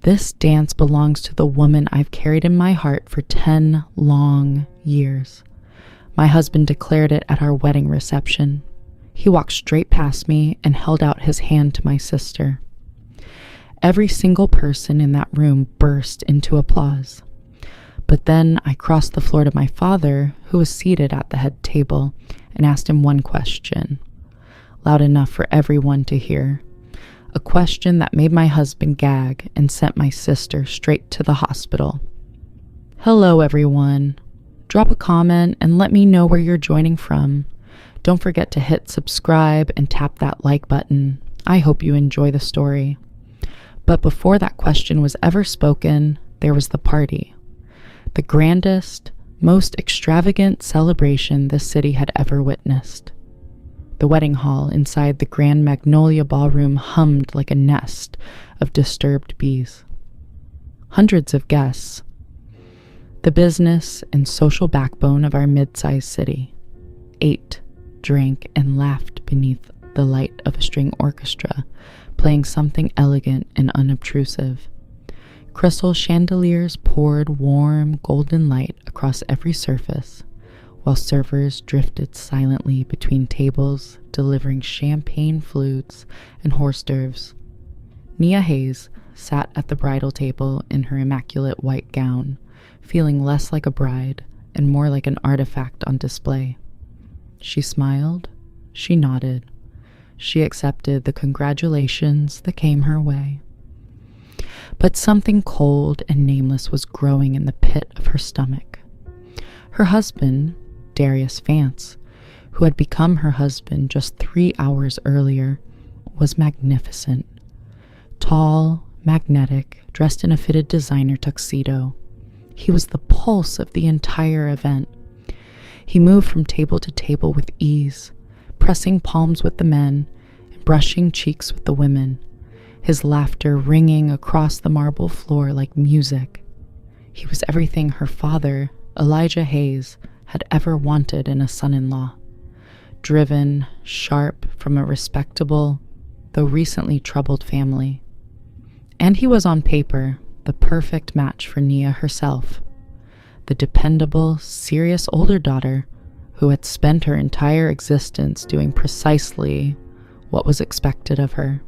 This dance belongs to the woman I've carried in my heart for 10 long years. My husband declared it at our wedding reception. He walked straight past me and held out his hand to my sister. Every single person in that room burst into applause. But then I crossed the floor to my father, who was seated at the head table, and asked him one question, loud enough for everyone to hear. A question that made my husband gag and sent my sister straight to the hospital. Hello, everyone. Drop a comment and let me know where you're joining from. Don't forget to hit subscribe and tap that like button. I hope you enjoy the story. But before that question was ever spoken, there was the party. The grandest, most extravagant celebration this city had ever witnessed. The wedding hall inside the Grand Magnolia Ballroom hummed like a nest of disturbed bees. Hundreds of guests, the business and social backbone of our mid-sized city, ate, drank, and laughed beneath the light of a string orchestra, playing something elegant and unobtrusive. Crystal chandeliers poured warm, golden light across every surface, while servers drifted silently between tables, delivering champagne flutes and hors d'oeuvres. Nia Hayes sat at the bridal table in her immaculate white gown, feeling less like a bride and more like an artifact on display. She smiled, she nodded, she accepted the congratulations that came her way. But something cold and nameless was growing in the pit of her stomach. Her husband, Darius Vance, who had become her husband just 3 hours earlier, was magnificent. Tall, magnetic, dressed in a fitted designer tuxedo. He was the pulse of the entire event. He moved from table to table with ease, pressing palms with the men and brushing cheeks with the women, his laughter ringing across the marble floor like music. He was everything her father, Elijah Hayes, had ever wanted in a son-in-law. Driven, sharp, from a respectable, though recently troubled family. And he was on paper the perfect match for Nia herself, the dependable, serious older daughter who had spent her entire existence doing precisely what was expected of her.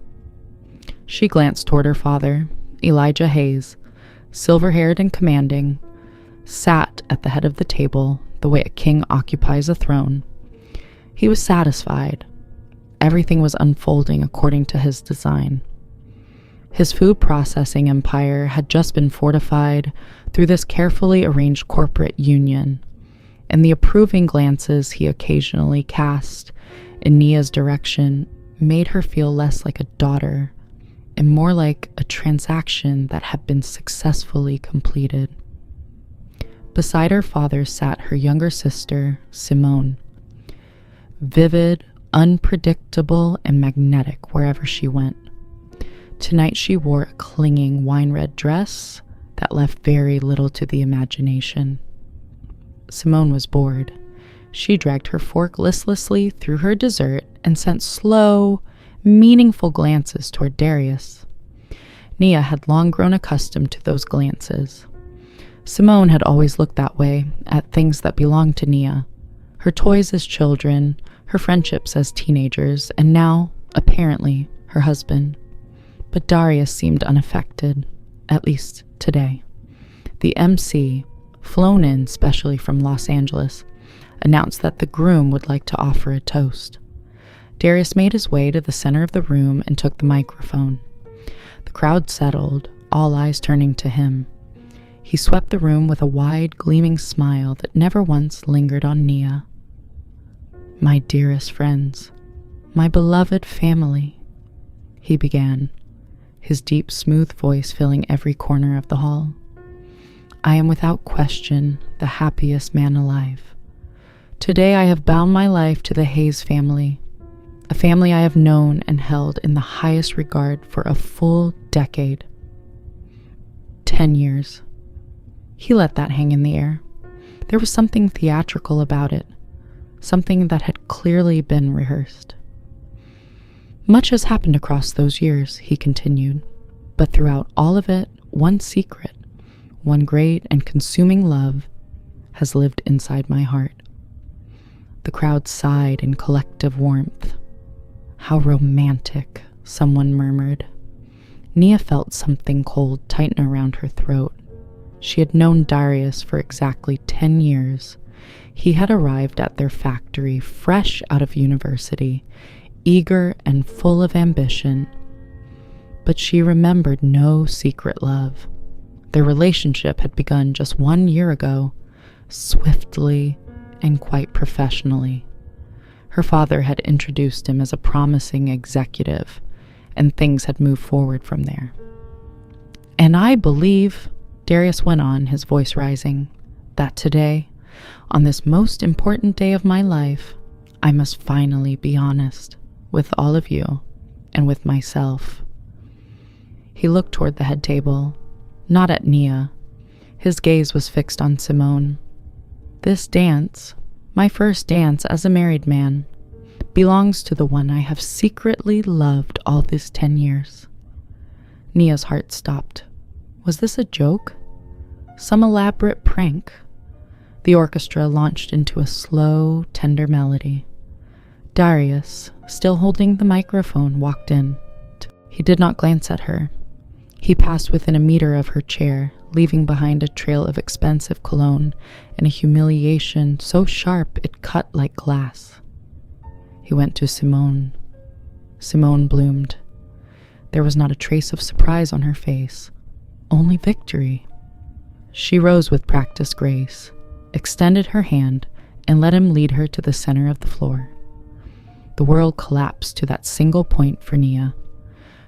She glanced toward her father, Elijah Hayes, silver-haired and commanding, sat at the head of the table the way a king occupies a throne. He was satisfied. Everything was unfolding according to his design. His food processing empire had just been fortified through this carefully arranged corporate union, and the approving glances he occasionally cast in Nia's direction made her feel less like a daughter and more like a transaction that had been successfully completed. Beside her father sat her younger sister, Simone, vivid, unpredictable, and magnetic wherever she went. Tonight she wore a clinging wine-red dress that left very little to the imagination. Simone was bored. She dragged her fork listlessly through her dessert and sent slow, meaningful glances toward Darius. Nia had long grown accustomed to those glances. Simone had always looked that way at things that belonged to Nia, her toys as children, her friendships as teenagers, and now, apparently, her husband. But Darius seemed unaffected, at least today. The MC, flown in specially from Los Angeles, announced that the groom would like to offer a toast. Darius made his way to the center of the room and took the microphone. The crowd settled, all eyes turning to him. He swept the room with a wide, gleaming smile that never once lingered on Nia. "My dearest friends, my beloved family," he began, his deep, smooth voice filling every corner of the hall. "I am without question the happiest man alive. Today I have bound my life to the Hayes family, a family I have known and held in the highest regard for a full decade. 10 years. He let that hang in the air. There was something theatrical about it, something that had clearly been rehearsed. Much has happened across those years, he continued, but throughout all of it, one secret, one great and consuming love, has lived inside my heart." The crowd sighed in collective warmth. "How romantic," someone murmured. Nia felt something cold tighten around her throat. She had known Darius for exactly 10 years. He had arrived at their factory fresh out of university, eager and full of ambition. But she remembered no secret love. Their relationship had begun just 1 year ago, swiftly and quite professionally. Her father had introduced him as a promising executive, and things had moved forward from there. "And I believe," Darius went on, his voice rising, "that today, on this most important day of my life, I must finally be honest with all of you and with myself." He looked toward the head table, not at Nia. His gaze was fixed on Simone. "This dance, my first dance as a married man, belongs to the one I have secretly loved all these 10 years. Nia's heart stopped. Was this a joke? Some elaborate prank? The orchestra launched into a slow, tender melody. Darius, still holding the microphone, walked in. He did not glance at her. He passed within a meter of her chair, leaving behind a trail of expensive cologne and a humiliation so sharp it cut like glass. He went to Simone. Simone bloomed. There was not a trace of surprise on her face, only victory. She rose with practiced grace, extended her hand, and let him lead her to the center of the floor. The world collapsed to that single point for Nia.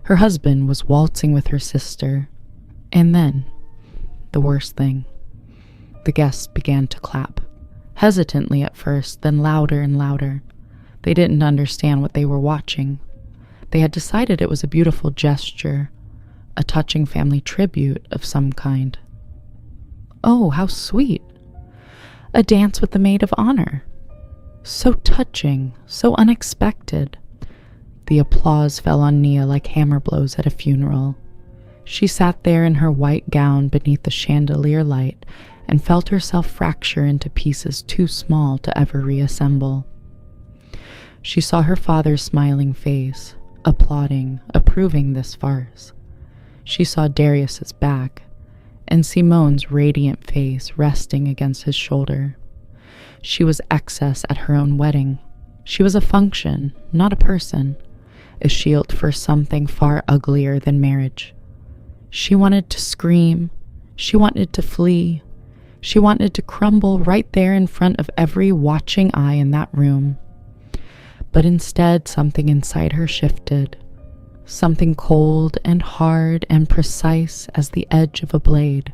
Her husband was waltzing with her sister, and then, the worst thing, the guests began to clap, hesitantly at first, then louder and louder. They didn't understand what they were watching. They had decided it was a beautiful gesture, a touching family tribute of some kind. Oh, how sweet! A dance with the maid of honor. So touching, so unexpected. The applause fell on Nia like hammer blows at a funeral. She sat there in her white gown beneath the chandelier light and felt herself fracture into pieces too small to ever reassemble. She saw her father's smiling face, applauding, approving this farce. She saw Darius's back, and Simone's radiant face resting against his shoulder. She was excess at her own wedding. She was a function, not a person, a shield for something far uglier than marriage. She wanted to scream. She wanted to flee. She wanted to crumble right there in front of every watching eye in that room. But instead, something inside her shifted. Something cold and hard and precise as the edge of a blade.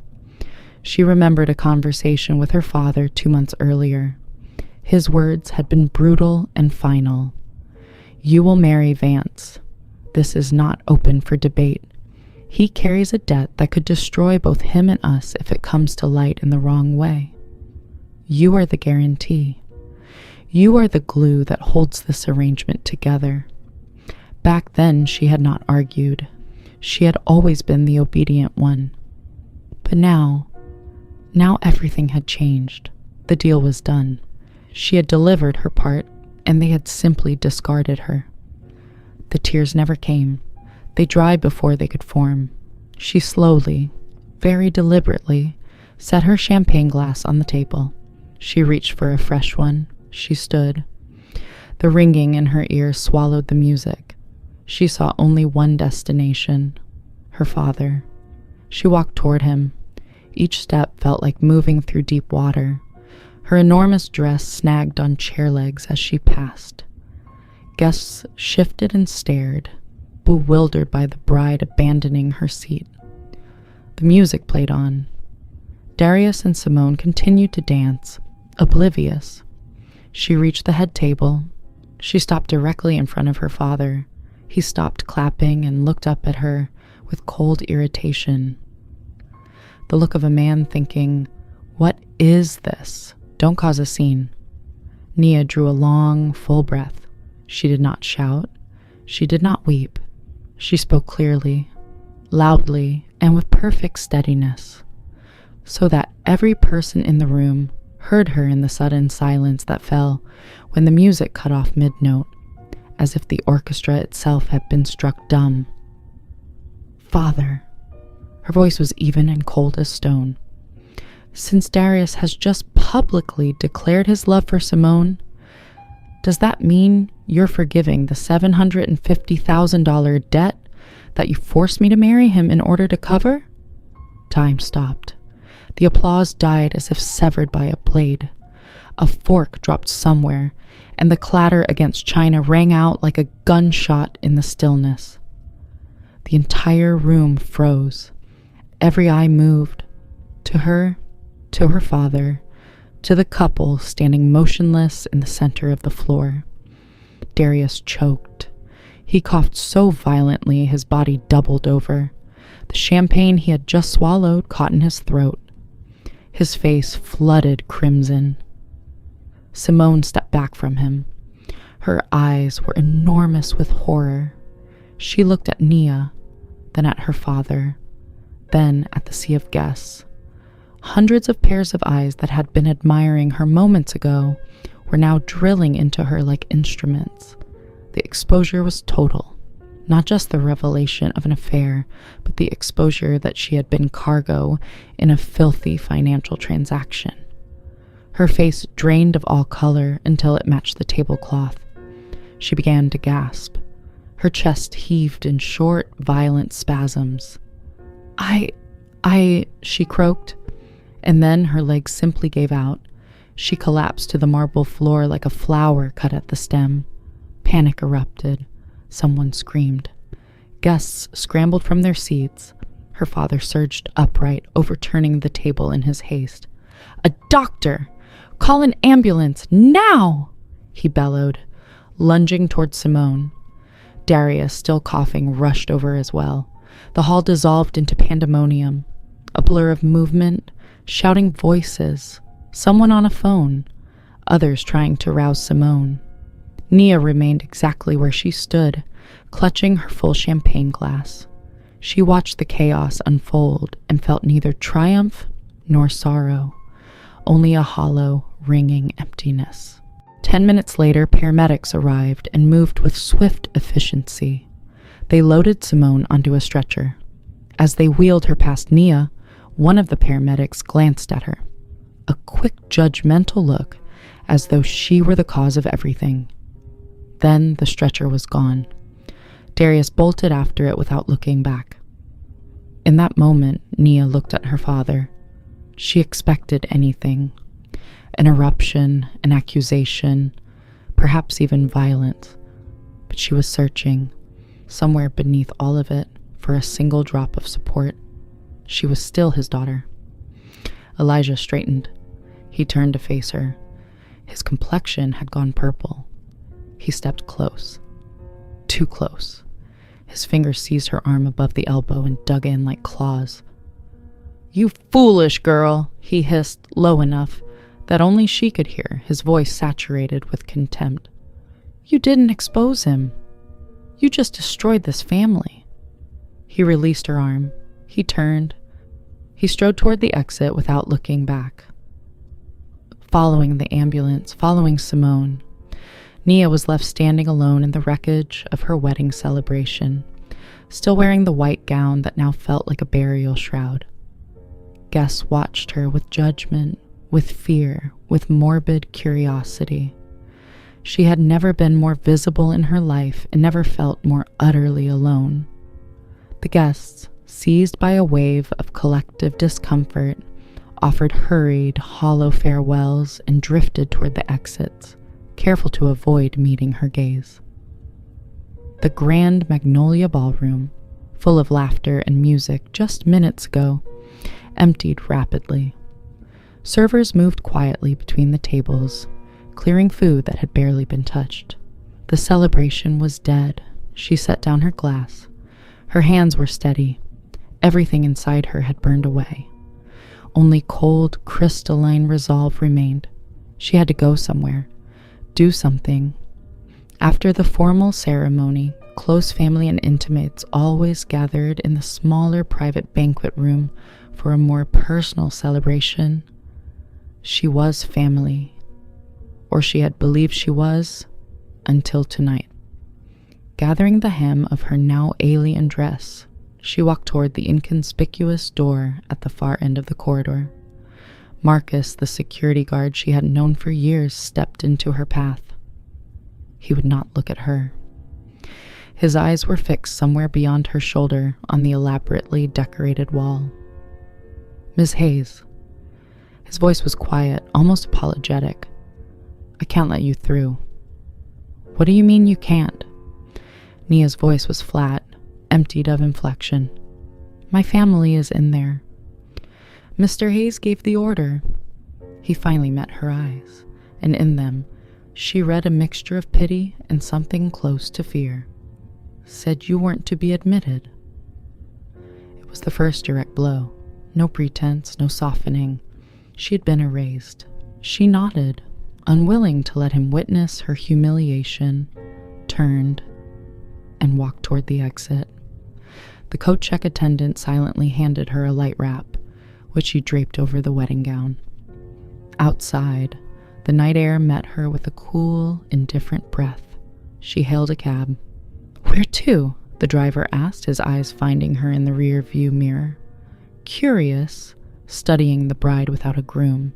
She remembered a conversation with her father 2 months earlier. His words had been brutal and final. "You will marry Vance. This is not open for debate. He carries a debt that could destroy both him and us if it comes to light in the wrong way. You are the guarantee. You are the glue that holds this arrangement together." Back then, she had not argued. She had always been the obedient one. But now everything had changed. The deal was done. She had delivered her part, and they had simply discarded her. The tears never came. They dried before they could form. She slowly, very deliberately, set her champagne glass on the table. She reached for a fresh one. She stood. The ringing in her ears swallowed the music. She saw only one destination, her father. She walked toward him. Each step felt like moving through deep water. Her enormous dress snagged on chair legs as she passed. Guests shifted and stared, bewildered by the bride abandoning her seat. The music played on. Darius and Simone continued to dance, oblivious. She reached the head table. She stopped directly in front of her father. He stopped clapping and looked up at her with cold irritation. The look of a man thinking, "What is this? Don't cause a scene." Nia drew a long, full breath. She did not shout. She did not weep. She spoke clearly, loudly, and with perfect steadiness, so that every person in the room heard her in the sudden silence that fell when the music cut off mid-note, as if the orchestra itself had been struck dumb. "Father," her voice was even and cold as stone. "Since Darius has just publicly declared his love for Simone, does that mean you're forgiving the $750,000 debt that you forced me to marry him in order to cover?" Time stopped. The applause died as if severed by a blade. A fork dropped somewhere, and the clatter against china rang out like a gunshot in the stillness. The entire room froze. Every eye moved. To her, to her father, to the couple standing motionless in the center of the floor. Darius choked. He coughed so violently his body doubled over. The champagne he had just swallowed caught in his throat. His face flooded crimson. Simone stepped back from him. Her eyes were enormous with horror. She looked at Nia, then at her father, then at the sea of guests. Hundreds of pairs of eyes that had been admiring her moments ago were now drilling into her like instruments. The exposure was total. Not just the revelation of an affair, but the exposure that she had been cargo in a filthy financial transaction. Her face drained of all color until it matched the tablecloth. She began to gasp. Her chest heaved in short, violent spasms. She croaked, and then her legs simply gave out. She collapsed to the marble floor like a flower cut at the stem. Panic erupted. Someone screamed. Guests scrambled from their seats. Her father surged upright, overturning the table in his haste. "A doctor! Call an ambulance, now!" he bellowed, lunging toward Simone. Darius, still coughing, rushed over as well. The hall dissolved into pandemonium. A blur of movement, shouting voices, someone on a phone, others trying to rouse Simone. Nia remained exactly where she stood, clutching her full champagne glass. She watched the chaos unfold and felt neither triumph nor sorrow, only a hollow, ringing emptiness. 10 minutes later, paramedics arrived and moved with swift efficiency. They loaded Simone onto a stretcher. As they wheeled her past Nia, one of the paramedics glanced at her. A quick, judgmental look, as though she were the cause of everything. Then the stretcher was gone. Darius bolted after it without looking back. In that moment, Nia looked at her father. She expected anything. An eruption, an accusation, perhaps even violence. But she was searching, somewhere beneath all of it, for a single drop of support. She was still his daughter. Elijah straightened. He turned to face her. His complexion had gone purple. He stepped close. Too close. His fingers seized her arm above the elbow and dug in like claws. "You foolish girl," he hissed, low enough that only she could hear, his voice saturated with contempt. "You didn't expose him. You just destroyed this family." He released her arm. He turned. He strode toward the exit without looking back. Following the ambulance, following Simone, Nia was left standing alone in the wreckage of her wedding celebration, still wearing the white gown that now felt like a burial shroud. Guests watched her with judgment, with fear, with morbid curiosity. She had never been more visible in her life and never felt more utterly alone. The guests, seized by a wave of collective discomfort, offered hurried, hollow farewells and drifted toward the exits, careful to avoid meeting her gaze. The grand Magnolia Ballroom, full of laughter and music just minutes ago, emptied rapidly. Servers moved quietly between the tables, clearing food that had barely been touched. The celebration was dead. She set down her glass. Her hands were steady. Everything inside her had burned away. Only cold, crystalline resolve remained. She had to go somewhere, do something. After the formal ceremony, Close family and intimates always gathered in the smaller private banquet room for a more personal celebration. She was family, or she had believed she was, until tonight. Gathering the hem of her now alien dress, she walked toward the inconspicuous door at the far end of the corridor. Marcus, the security guard she had known for years, stepped into her path. He would not look at her. His eyes were fixed somewhere beyond her shoulder on the elaborately decorated wall. "Miss Hayes." His voice was quiet, almost apologetic. "I can't let you through." "What do you mean you can't?" Nia's voice was flat, emptied of inflection. "My family is in there." Mr. Hayes gave the order. He finally met her eyes, and in them, she read a mixture of pity and something close to fear. "Said you weren't to be admitted." It was the first direct blow. No pretense, no softening. She had been erased. She nodded, unwilling to let him witness her humiliation, turned, and walked toward the exit. The coat check attendant silently handed her a light wrap, which she draped over the wedding gown. Outside, the night air met her with a cool, indifferent breath. She hailed a cab. "Where to?" the driver asked, his eyes finding her in the rear view mirror. Curious, studying the bride without a groom,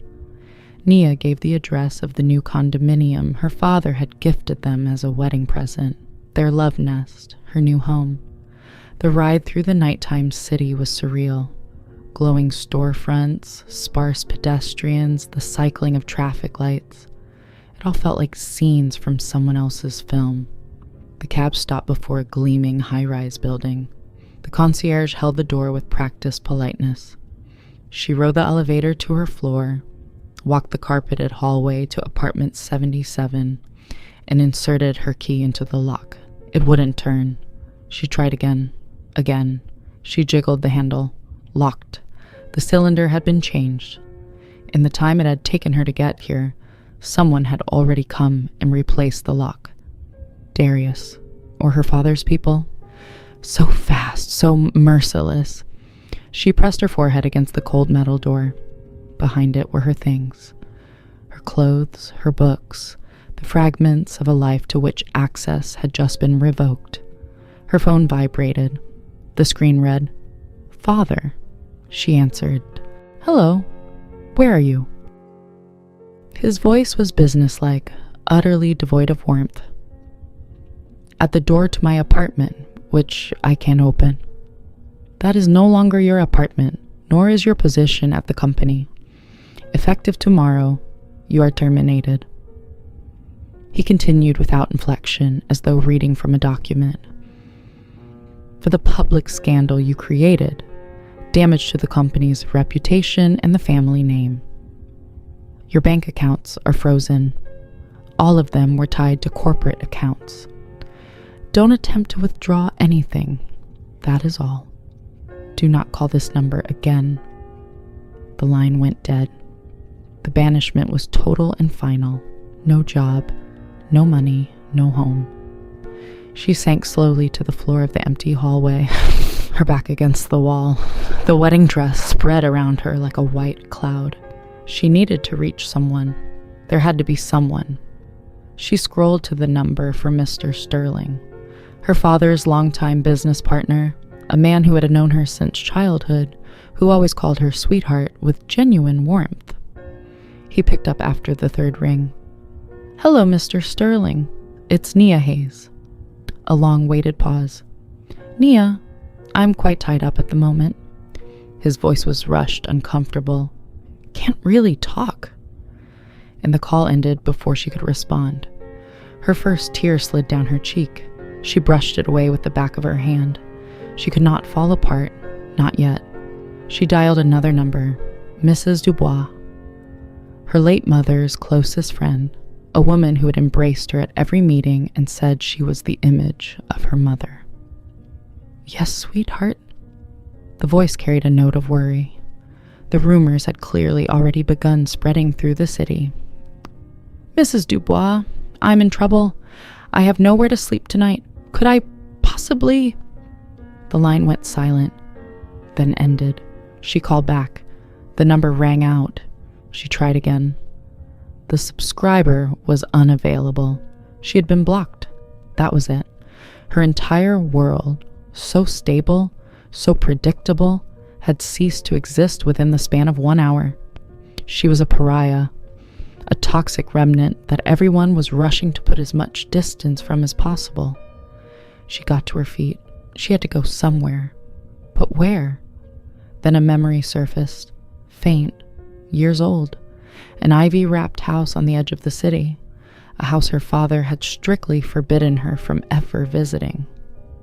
Nia gave the address of the new condominium her father had gifted them as a wedding present, their love nest, her new home. The ride through the nighttime city was surreal. Glowing storefronts, sparse pedestrians, the cycling of traffic lights. It all felt like scenes from someone else's film. The cab stopped before a gleaming high-rise building. The concierge held the door with practiced politeness. She rode the elevator to her floor, walked the carpeted hallway to apartment 77, and inserted her key into the lock. It wouldn't turn. She tried again. She jiggled the handle. Locked. The cylinder had been changed. In the time it had taken her to get here, someone had already come and replaced the lock. Darius, or her father's people. So fast, so merciless. She pressed her forehead against the cold metal door. Behind it were her things. Her clothes, her books, the fragments of a life to which access had just been revoked. Her phone vibrated. The screen read, "Father." She answered, "Hello, where are you?" His voice was businesslike, utterly devoid of warmth. "At the door to my apartment, which I can't open." "That is no longer your apartment, nor is your position at the company. Effective tomorrow, you are terminated." He continued without inflection, as though reading from a document. "For the public scandal you created, damage to the company's reputation and the family name. Your bank accounts are frozen. All of them were tied to corporate accounts. Don't attempt to withdraw anything. That is all. Do not call this number again." The line went dead. The banishment was total and final. No job, no money, no home. She sank slowly to the floor of the empty hallway, her back against the wall. The wedding dress spread around her like a white cloud. She needed to reach someone. There had to be someone. She scrolled to the number for Mr. Sterling, her father's longtime business partner, a man who had known her since childhood, who always called her sweetheart with genuine warmth. He picked up after the third ring. "Hello, Mr. Sterling. It's Nia Hayes." A long-waited pause. "Nia, I'm quite tied up at the moment." His voice was rushed, uncomfortable. "Can't really talk." And the call ended before she could respond. Her first tear slid down her cheek. She brushed it away with the back of her hand. She could not fall apart, not yet. She dialed another number, Mrs. Dubois. Her late mother's closest friend, a woman who had embraced her at every meeting and said she was the image of her mother. "Yes, sweetheart?" The voice carried a note of worry. The rumors had clearly already begun spreading through the city. "Mrs. Dubois, I'm in trouble. I have nowhere to sleep tonight. Could I possibly... The line went silent, then ended. She called back. The number rang out. She tried again. The subscriber was unavailable. She had been blocked. That was it. Her entire world, so stable, so predictable, had ceased to exist within the span of 1 hour. She was a pariah, a toxic remnant that everyone was rushing to put as much distance from as possible. She got to her feet. She had to go somewhere. But where? Then a memory surfaced, faint, years old. An ivy-wrapped house on the edge of the city, a house her father had strictly forbidden her from ever visiting.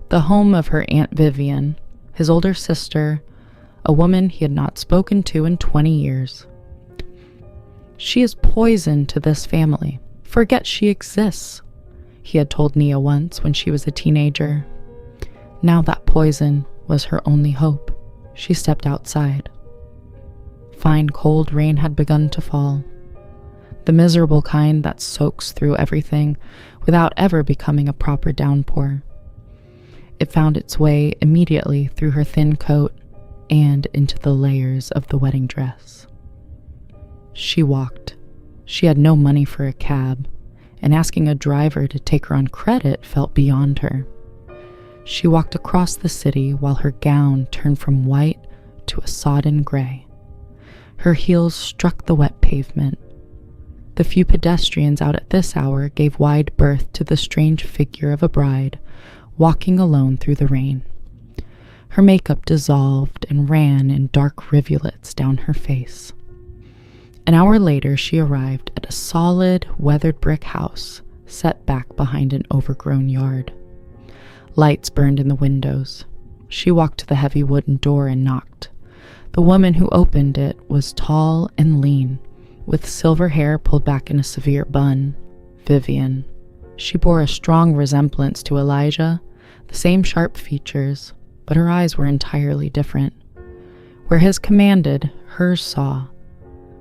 The home of her Aunt Vivian, his older sister, a woman he had not spoken to in 20 years. She is poison to this family. Forget she exists, he had told Nia once when she was a teenager. Now that poison was her only hope. She stepped outside. Fine cold rain had begun to fall. The miserable kind that soaks through everything without ever becoming a proper downpour. It found its way immediately through her thin coat and into the layers of the wedding dress. She walked. She had no money for a cab, and asking a driver to take her on credit felt beyond her. She walked across the city while her gown turned from white to a sodden gray. Her heels struck the wet pavement. The few pedestrians out at this hour gave wide berth to the strange figure of a bride walking alone through the rain. Her makeup dissolved and ran in dark rivulets down her face. An hour later, she arrived at a solid, weathered brick house set back behind an overgrown yard. Lights burned in the windows. She walked to the heavy wooden door and knocked. The woman who opened it was tall and lean, with silver hair pulled back in a severe bun. Vivian. She bore a strong resemblance to Elijah, the same sharp features, but her eyes were entirely different. Where his commanded, hers saw.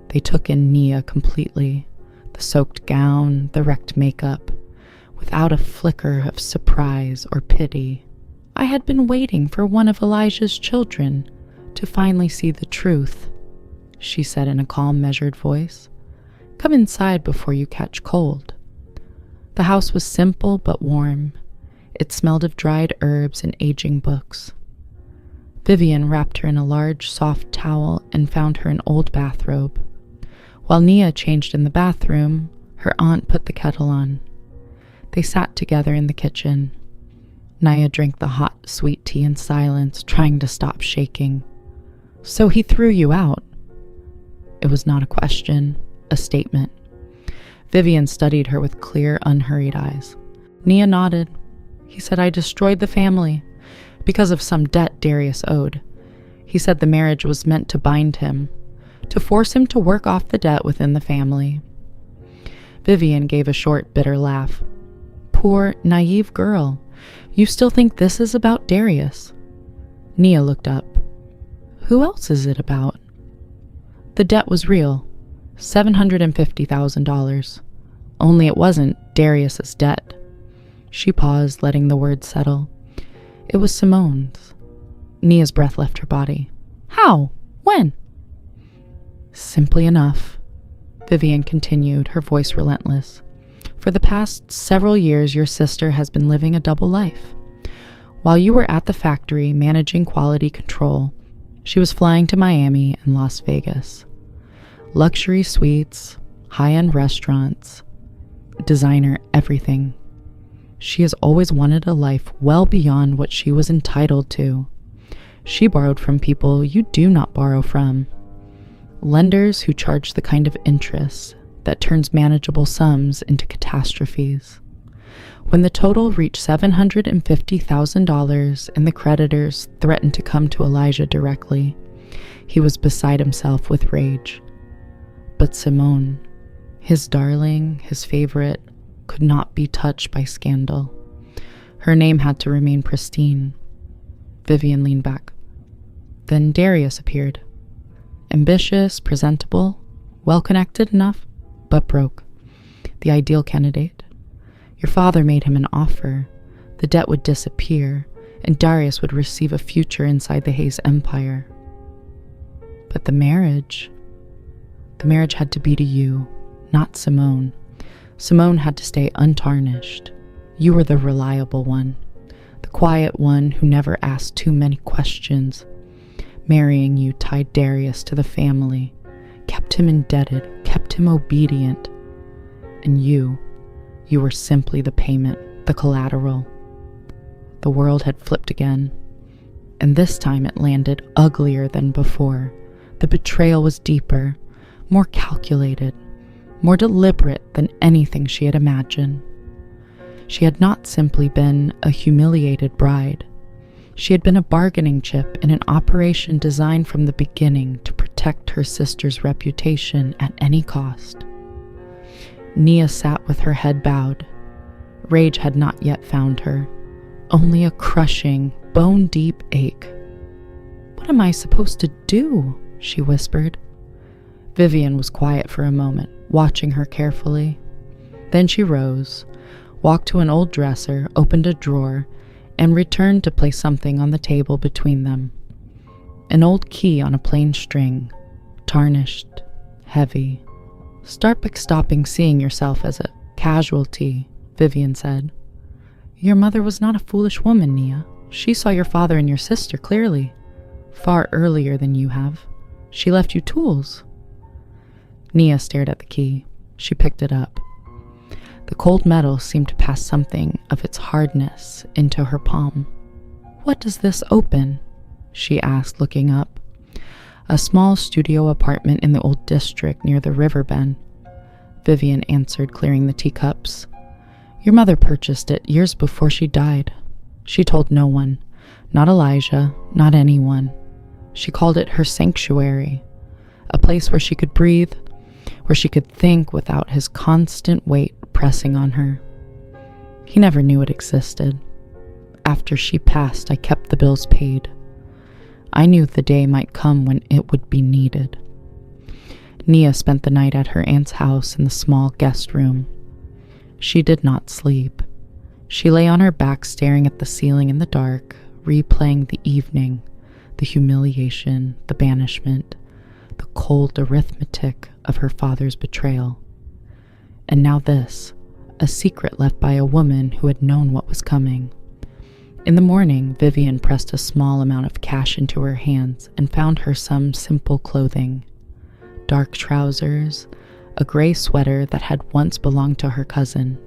They took in Nia completely, the soaked gown, the wrecked makeup, without a flicker of surprise or pity. I had been waiting for one of Elijah's children to finally see the truth, she said in a calm, measured voice. Come inside before you catch cold. The house was simple but warm. It smelled of dried herbs and aging books. Vivian wrapped her in a large, soft towel and found her an old bathrobe. While Nia changed in the bathroom, her aunt put the kettle on. They sat together in the kitchen. Nia drank the hot, sweet tea in silence, trying to stop shaking. So he threw you out. It was not a question, a statement. Vivian studied her with clear, unhurried eyes. Nia nodded. He said I destroyed the family because of some debt Darius owed. He said the marriage was meant to bind him, to force him to work off the debt within the family. Vivian gave a short, bitter laugh. Poor, naive girl. You still think this is about Darius? Nia looked up. Who else is it about? The debt was real, $750,000. Only it wasn't Darius's debt. She paused, letting the words settle. It was Simone's. Nia's breath left her body. How? When? Simply enough, Vivian continued, her voice relentless. For the past several years, your sister has been living a double life. While you were at the factory managing quality control, she was flying to Miami and Las Vegas. Luxury suites, high-end restaurants, designer everything. She has always wanted a life well beyond what she was entitled to. She borrowed from people you do not borrow from. Lenders who charge the kind of interest that turns manageable sums into catastrophes. When the total reached $750,000 and the creditors threatened to come to Elijah directly, he was beside himself with rage. But Simone, his darling, his favorite, could not be touched by scandal. Her name had to remain pristine. Vivian leaned back. Then Darius appeared. Ambitious, presentable, well-connected enough, but broke. The ideal candidate. Your father made him an offer, The debt would disappear, and Darius would receive a future inside the Hayes Empire. But the marriage had to be to you, not Simone. Simone had to stay untarnished. You were the reliable one, the quiet one who never asked too many questions. Marrying you tied Darius to the family, kept him indebted, kept him obedient. And you were simply the payment, the collateral. The world had flipped again, and this time it landed uglier than before. The betrayal was deeper, more calculated, more deliberate than anything she had imagined. She had not simply been a humiliated bride. She had been a bargaining chip in an operation designed from the beginning to protect her sister's reputation at any cost. Nia sat with her head bowed. Rage had not yet found her, only a crushing, bone-deep ache. "What am I supposed to do?" she whispered. Vivian was quiet for a moment, watching her carefully. Then she rose, walked to an old dresser, opened a drawer, and returned to place something on the table between them. An old key on a plain string, tarnished, heavy. "Start by stopping seeing yourself as a casualty," Vivian said. "Your mother was not a foolish woman, Nia. She saw your father and your sister clearly, far earlier than you have. She left you tools." Nia stared at the key. She picked it up. The cold metal seemed to pass something of its hardness into her palm. "What does this open?" she asked, looking up. "A small studio apartment in the old district near the river bend," Vivian answered, clearing the teacups. "Your mother purchased it years before she died. She told no one, not Elijah, not anyone. She called it her sanctuary, a place where she could breathe, where she could think without his constant weight pressing on her. He never knew it existed. After she passed, I kept the bills paid. I knew the day might come when it would be needed." Nia spent the night at her aunt's house in the small guest room. She did not sleep. She lay on her back staring at the ceiling in the dark, replaying the evening, the humiliation, the banishment, the cold arithmetic of her father's betrayal. And now this, a secret left by a woman who had known what was coming. In the morning, Vivian pressed a small amount of cash into her hands and found her some simple clothing. Dark trousers, a gray sweater that had once belonged to her cousin.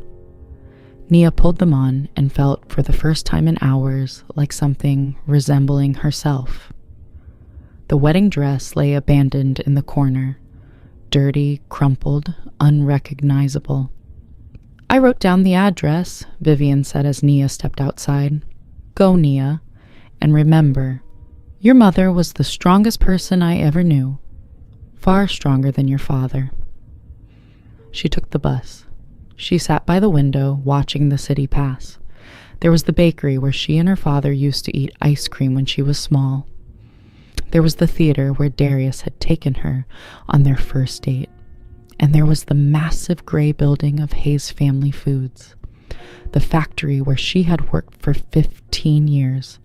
Nia pulled them on and felt for the first time in hours like something resembling herself. The wedding dress lay abandoned in the corner, dirty, crumpled, unrecognizable. "I wrote down the address," Vivian said as Nia stepped outside. "Go, Nia, and remember, your mother was the strongest person I ever knew, far stronger than your father." She took the bus. She sat by the window, watching the city pass. There was the bakery where she and her father used to eat ice cream when she was small. There was the theater where Darius had taken her on their first date. And there was the massive gray building of Hayes Family Foods, the factory where she had worked for 15 years.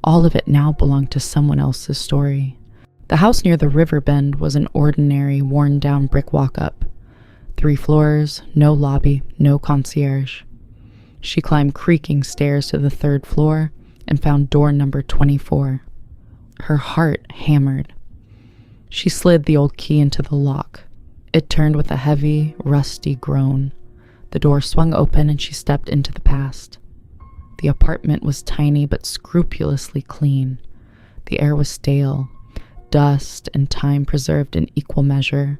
All of it now belonged to someone else's story. The house near the river bend was an ordinary, worn-down brick walk-up. 3 floors, no lobby, no concierge. She climbed creaking stairs to the 3rd floor and found door number 24. Her heart hammered. She slid the old key into the lock. It turned with a heavy, rusty groan. The door swung open and she stepped into the past. The apartment was tiny but scrupulously clean. The air was stale, dust and time preserved in equal measure.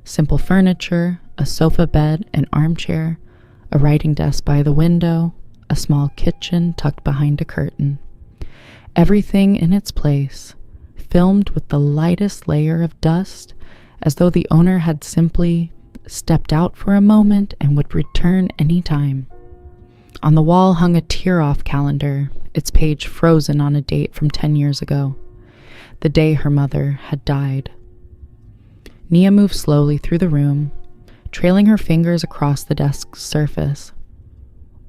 Simple furniture, a sofa bed, an armchair, a writing desk by the window, a small kitchen tucked behind a curtain. Everything in its place, filmed with the lightest layer of dust, as though the owner had simply stepped out for a moment and would return any time. On the wall hung a tear-off calendar, its page frozen on a date from 10 years ago, the day her mother had died. Nia moved slowly through the room, trailing her fingers across the desk's surface.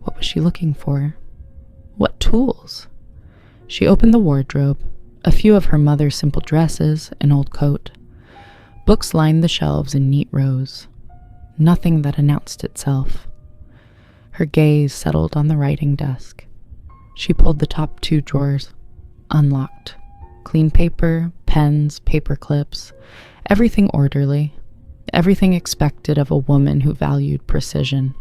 What was she looking for? What tools? She opened the wardrobe, a few of her mother's simple dresses, an old coat. Books lined the shelves in neat rows. Nothing that announced itself. Her gaze settled on the writing desk. She pulled the top 2 drawers, unlocked. Clean paper, pens, paper clips, everything orderly, everything expected of a woman who valued precision.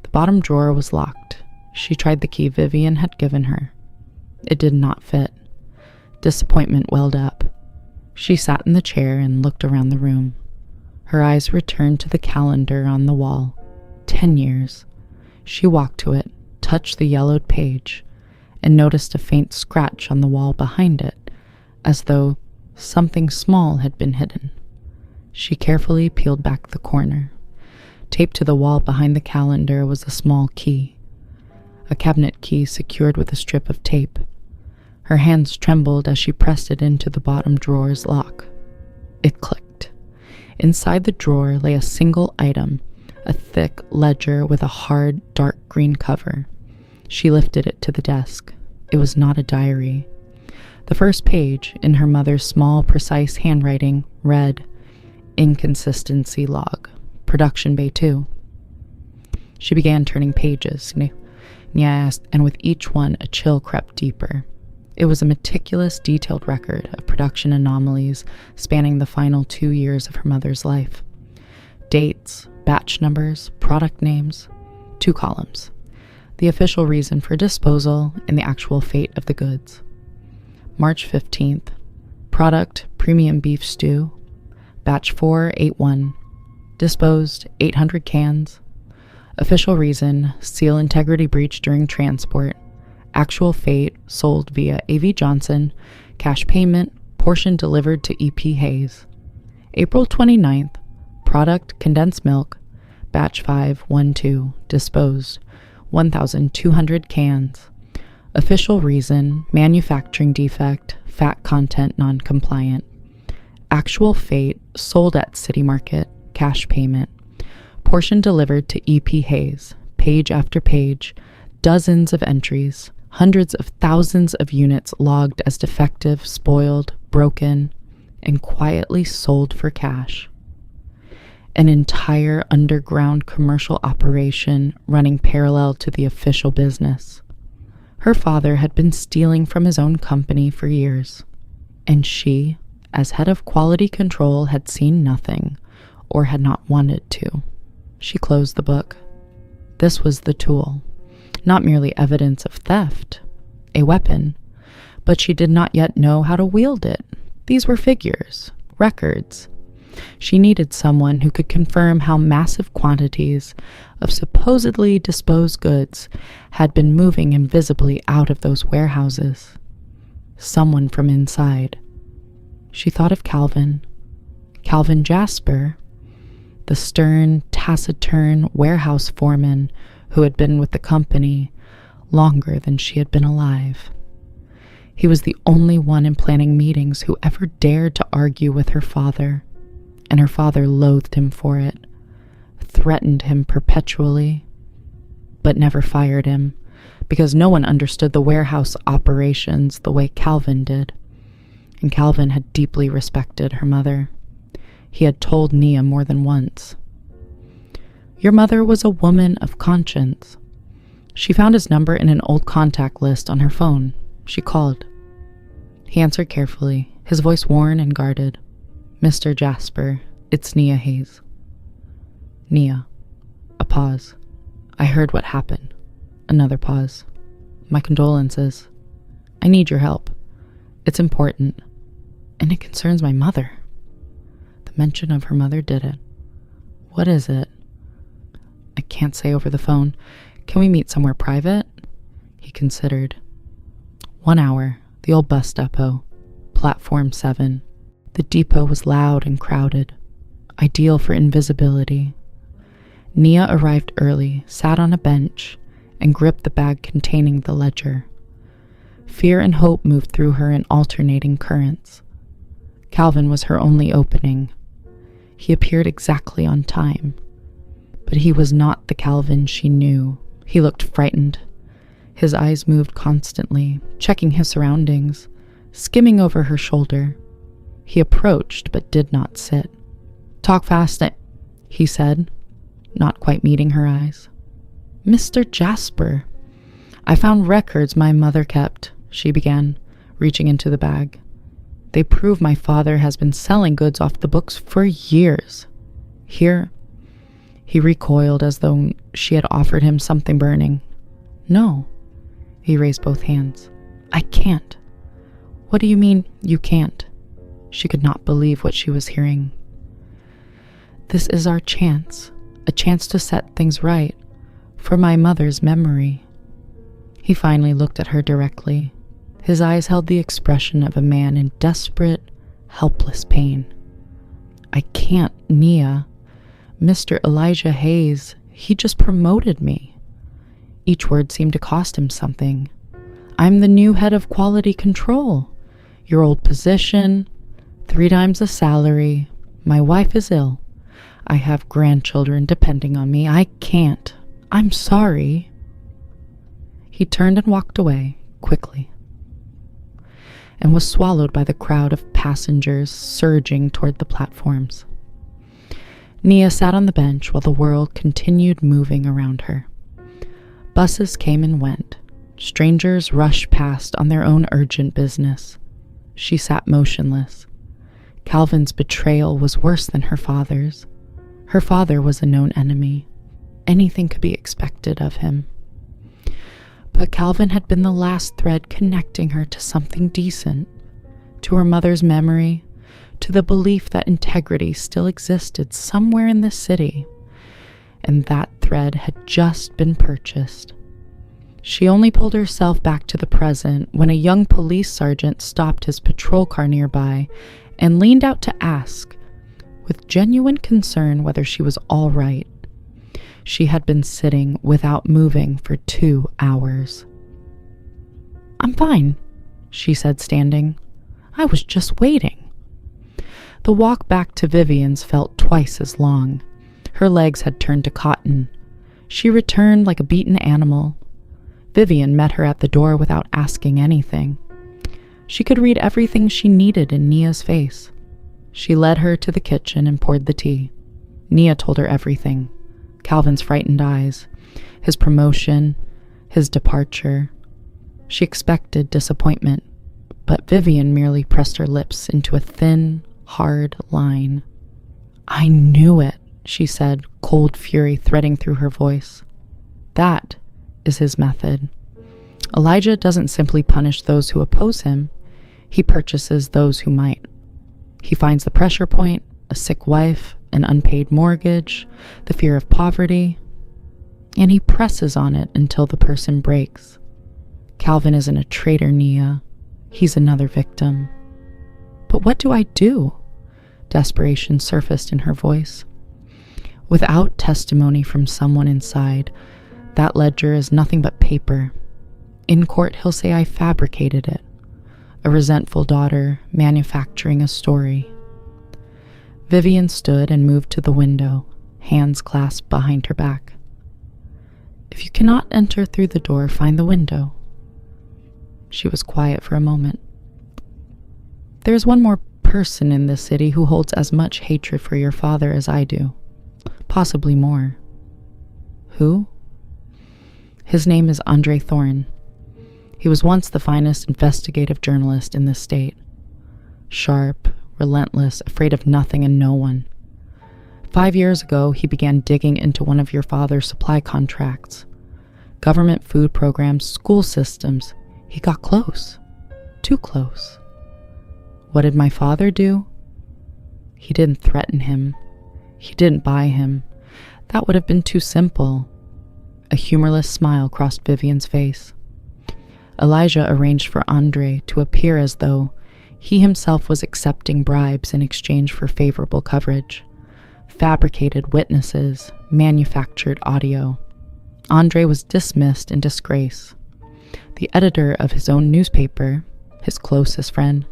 The bottom drawer was locked. She tried the key Vivian had given her. It did not fit. Disappointment welled up. She sat in the chair and looked around the room. Her eyes returned to the calendar on the wall. 10 years. She walked to it, touched the yellowed page, and noticed a faint scratch on the wall behind it, as though something small had been hidden. She carefully peeled back the corner. Taped to the wall behind the calendar was a small key, a cabinet key secured with a strip of tape. Her hands trembled as she pressed it into the bottom drawer's lock. It clicked. Inside the drawer lay a single item, a thick ledger with a hard, dark green cover. She lifted it to the desk. It was not a diary. The first page, in her mother's small, precise handwriting, read, "Inconsistency log, Production Bay 2. She began turning pages, and with each one a chill crept deeper. It was a meticulous, detailed record of production anomalies spanning the final 2 years of her mother's life. Dates, batch numbers, product names, 2 columns. The official reason for disposal and the actual fate of the goods. March 15th. Product, premium beef stew. Batch 481. Disposed, 800 cans. Official reason, seal integrity breach during transport. Actual fate, sold via A.V. Johnson. Cash payment, portion delivered to E.P. Hayes. April 29th. Product, condensed milk. Batch 512. Disposed, 1,200 cans. Official reason, manufacturing defect, fat content non-compliant. Actual fate, sold at City Market, cash payment. Portion delivered to E.P. Hayes, page after page, dozens of entries, hundreds of thousands of units logged as defective, spoiled, broken, and quietly sold for cash. An entire underground commercial operation running parallel to the official business. Her father had been stealing from his own company for years, and she, as head of quality control, had seen nothing, or had not wanted to. She closed the book. This was the tool, not merely evidence of theft, a weapon, but she did not yet know how to wield it. These were figures, records. She needed someone who could confirm how massive quantities of supposedly disposed goods had been moving invisibly out of those warehouses. Someone from inside. She thought of Calvin Jasper, the stern, taciturn warehouse foreman who had been with the company longer than she had been alive. He was the only one in planning meetings who ever dared to argue with her father, and her father loathed him for it, threatened him perpetually, but never fired him, because no one understood the warehouse operations the way Calvin did, and Calvin had deeply respected her mother. He had told Nia more than once. Your mother was a woman of conscience. She found his number in an old contact list on her phone. She called. He answered carefully, his voice worn and guarded. Mr. Jasper, it's Nia Hayes. Nia. A pause. I heard what happened. Another pause. My condolences. I need your help. It's important. And it concerns my mother. The mention of her mother did it. What is it? I can't say over the phone. Can we meet somewhere private? He considered. 1 hour. The old bus depot. Platform 7. The depot was loud and crowded, ideal for invisibility. Nia arrived early, sat on a bench, and gripped the bag containing the ledger. Fear and hope moved through her in alternating currents. Calvin was her only opening. He appeared exactly on time, but he was not the Calvin she knew. He looked frightened. His eyes moved constantly, checking his surroundings, skimming over her shoulder. He approached but did not sit. "Talk fast," he said, not quite meeting her eyes. "Mr. Jasper, I found records my mother kept," she began, reaching into the bag. "They prove my father has been selling goods off the books for years. Here." He recoiled as though she had offered him something burning. "No." He raised both hands. "I can't." "What do you mean, you can't?" She could not believe what she was hearing. "This is our chance, a chance to set things right, for my mother's memory." He finally looked at her directly. His eyes held the expression of a man in desperate, helpless pain. "I can't, Nia. Mr. Elijah Hayes, he just promoted me." Each word seemed to cost him something. "I'm the new head of quality control. Your old position, 3 times the salary. My wife is ill. I have grandchildren depending on me. I can't. I'm sorry." He turned and walked away, quickly, and was swallowed by the crowd of passengers surging toward the platforms. Nia sat on the bench while the world continued moving around her. Buses came and went. Strangers rushed past on their own urgent business. She sat motionless. Calvin's betrayal was worse than her father's. Her father was a known enemy. Anything could be expected of him. But Calvin had been the last thread connecting her to something decent, to her mother's memory, to the belief that integrity still existed somewhere in this city. And that thread had just been purchased. She only pulled herself back to the present when a young police sergeant stopped his patrol car nearby and leaned out to ask, with genuine concern, whether she was all right. She had been sitting without moving for 2 hours. "I'm fine," she said, standing. "I was just waiting." The walk back to Vivian's felt twice as long. Her legs had turned to cotton. She returned like a beaten animal. Vivian met her at the door without asking anything. She could read everything she needed in Nia's face. She led her to the kitchen and poured the tea. Nia told her everything. Calvin's frightened eyes, his promotion, his departure. She expected disappointment, but Vivian merely pressed her lips into a thin, hard line. "I knew it," she said, cold fury threading through her voice. That is his method. Elijah doesn't simply punish those who oppose him. He purchases those who might. He finds the pressure point, a sick wife, an unpaid mortgage, the fear of poverty, and he presses on it until the person breaks. Calvin isn't a traitor, Nia. He's another victim. "But what do I do?" Desperation surfaced in her voice. "Without testimony from someone inside, that ledger is nothing but paper. In court, he'll say I fabricated it. A resentful daughter manufacturing a story." Vivian stood and moved to the window, hands clasped behind her back. "If you cannot enter through the door, find the window." She was quiet for a moment. "There is one more person in this city who holds as much hatred for your father as I do. Possibly more." "Who?" "His name is Andre Thorne. He was once the finest investigative journalist in this state. Sharp, relentless, afraid of nothing and no one. 5 years ago, he began digging into one of your father's supply contracts. Government food programs, school systems. He got close. Too close. What did my father do? He didn't threaten him. He didn't buy him. That would have been too simple." A humorless smile crossed Vivian's face. Elijah arranged for Andre to appear as though he himself was accepting bribes in exchange for favorable coverage. Fabricated witnesses, manufactured audio. Andre was dismissed in disgrace. The editor of his own newspaper, his closest friend,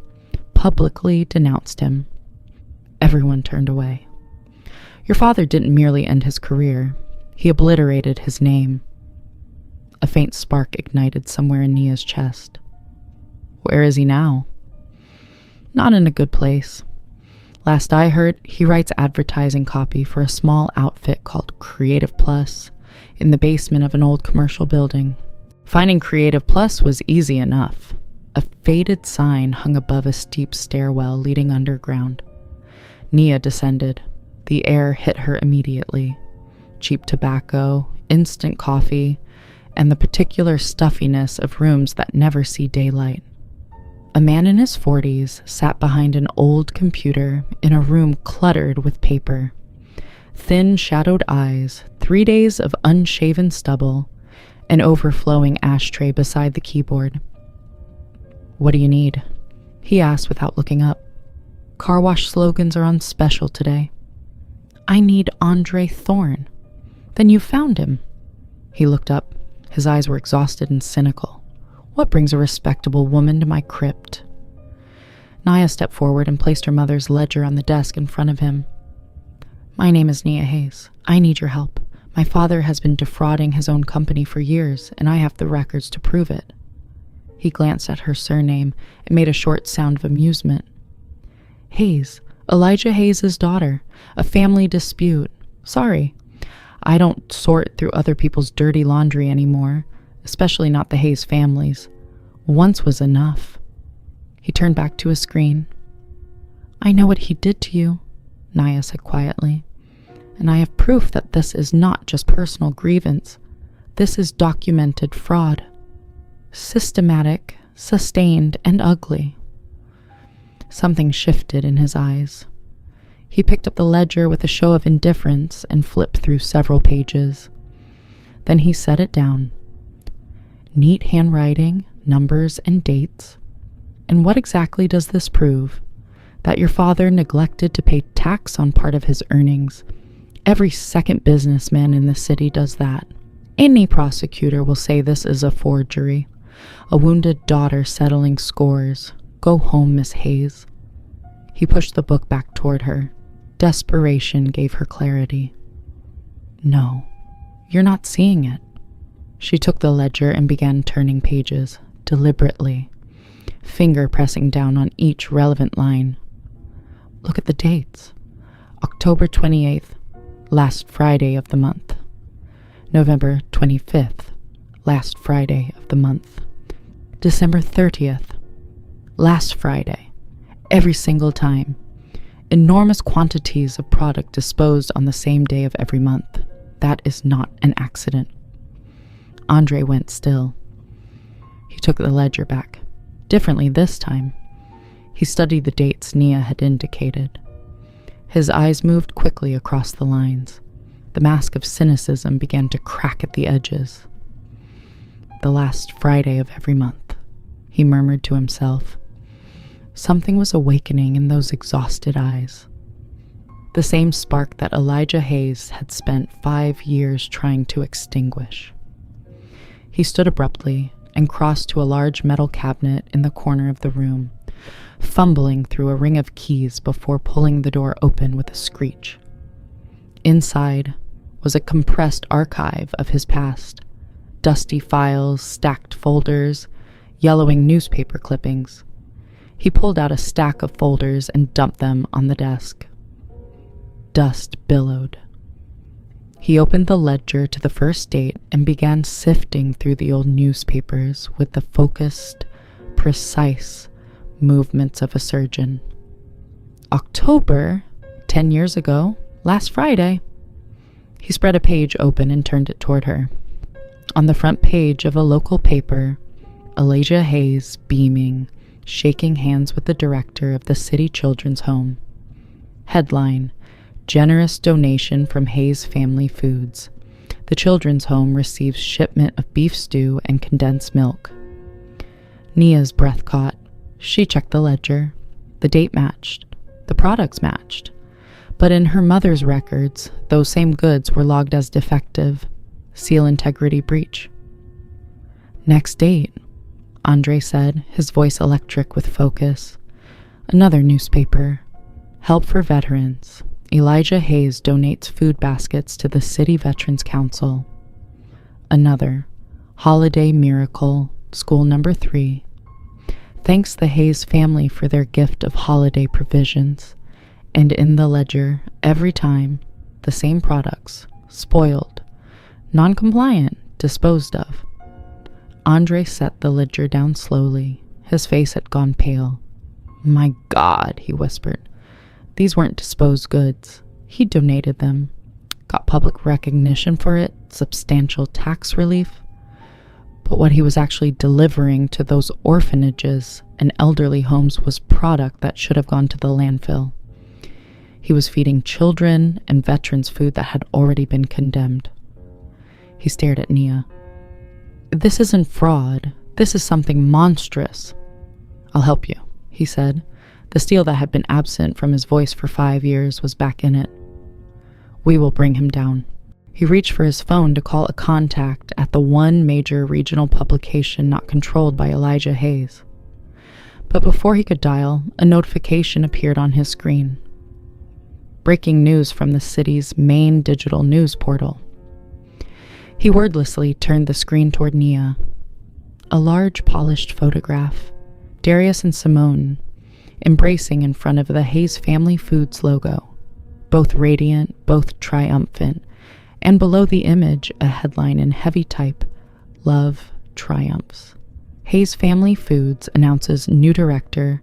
publicly denounced him. Everyone turned away. "Your father didn't merely end his career. He obliterated his name." A faint spark ignited somewhere in Nia's chest. Where is he now? Not in a good place. Last I heard, he writes advertising copy for a small outfit called Creative Plus in the basement of an old commercial building. Finding Creative Plus was easy enough. A faded sign hung above a steep stairwell leading underground. Nia descended. The air hit her immediately. Cheap tobacco, instant coffee, and the particular stuffiness of rooms that never see daylight. A man in his 40s sat behind an old computer in a room cluttered with paper. Thin, shadowed eyes, 3 days of unshaven stubble, an overflowing ashtray beside the keyboard. What do you need? He asked without looking up. Car wash slogans are on special today. I need Andre Thorne. Then you found him. He looked up. His eyes were exhausted and cynical. What brings a respectable woman to my crypt? Nia stepped forward and placed her mother's ledger on the desk in front of him. My name is Nia Hayes. I need your help. My father has been defrauding his own company for years, and I have the records to prove it. He glanced at her surname and made a short sound of amusement. Hayes, Elijah Hayes' daughter. A family dispute. Sorry. I don't sort through other people's dirty laundry anymore, especially not the Hayes families. Once was enough. He turned back to his screen. I know what he did to you, Nia said quietly, and I have proof that this is not just personal grievance. This is documented fraud. Systematic, sustained, and ugly. Something shifted in his eyes. He picked up the ledger with a show of indifference and flipped through several pages. Then he set it down. Neat handwriting, numbers, and dates. And what exactly does this prove? That your father neglected to pay tax on part of his earnings. Every second businessman in the city does that. Any prosecutor will say this is a forgery. A wounded daughter settling scores. Go home, Miss Hayes. He pushed the book back toward her. Desperation gave her clarity. No, you're not seeing it. She took the ledger and began turning pages, deliberately, finger pressing down on each relevant line. Look at the dates. October 28th, last Friday of the month. November 25th, last Friday of the month. December 30th, last Friday. Every single time. Enormous quantities of product disposed on the same day of every month. That is not an accident. Andre went still. He took the ledger back. Differently this time. He studied the dates Nia had indicated. His eyes moved quickly across the lines. The mask of cynicism began to crack at the edges. The last Friday of every month, he murmured to himself. Something was awakening in those exhausted eyes. The same spark that Elijah Hayes had spent 5 years trying to extinguish. He stood abruptly and crossed to a large metal cabinet in the corner of the room, fumbling through a ring of keys before pulling the door open with a screech. Inside was a compressed archive of his past. Dusty files, stacked folders, yellowing newspaper clippings. He pulled out a stack of folders and dumped them on the desk. Dust billowed. He opened the ledger to the first date and began sifting through the old newspapers with the focused, precise movements of a surgeon. October, 10 years ago, last Friday. He spread a page open and turned it toward her. On the front page of a local paper, Elijah Hayes, beaming, shaking hands with the director of the city children's home. Headline: Generous donation from Hayes Family Foods. The children's home receives shipment of beef stew and condensed milk. Nia's breath caught. She checked the ledger. The date matched. The products matched. But in her mother's records, those same goods were logged as defective. Seal integrity breach. Next date, Andre said, his voice electric with focus. Another newspaper. Help for veterans. Elijah Hayes donates food baskets to the City Veterans Council. Another. Holiday Miracle, School Number 3. Thanks the Hayes family for their gift of holiday provisions. And in the ledger, every time, the same products, spoiled, non-compliant, disposed of. Andre set the ledger down slowly. His face had gone pale. My God, he whispered. These weren't disposed goods. He donated them. Got public recognition for it, substantial tax relief. But what he was actually delivering to those orphanages and elderly homes was product that should have gone to the landfill. He was feeding children and veterans food that had already been condemned. He stared at Nia. This isn't fraud. This is something monstrous. I'll help you, he said. The steel that had been absent from his voice for 5 years was back in it. We will bring him down. He reached for his phone to call a contact at the one major regional publication not controlled by Elijah Hayes. But before he could dial, a notification appeared on his screen. Breaking news from the city's main digital news portal. He wordlessly turned the screen toward Nia. A large, polished photograph. Darius and Simone, embracing in front of the Hayes Family Foods logo. Both radiant, both triumphant, and below the image, a headline in heavy type, Love Triumphs. Hayes Family Foods announces new director,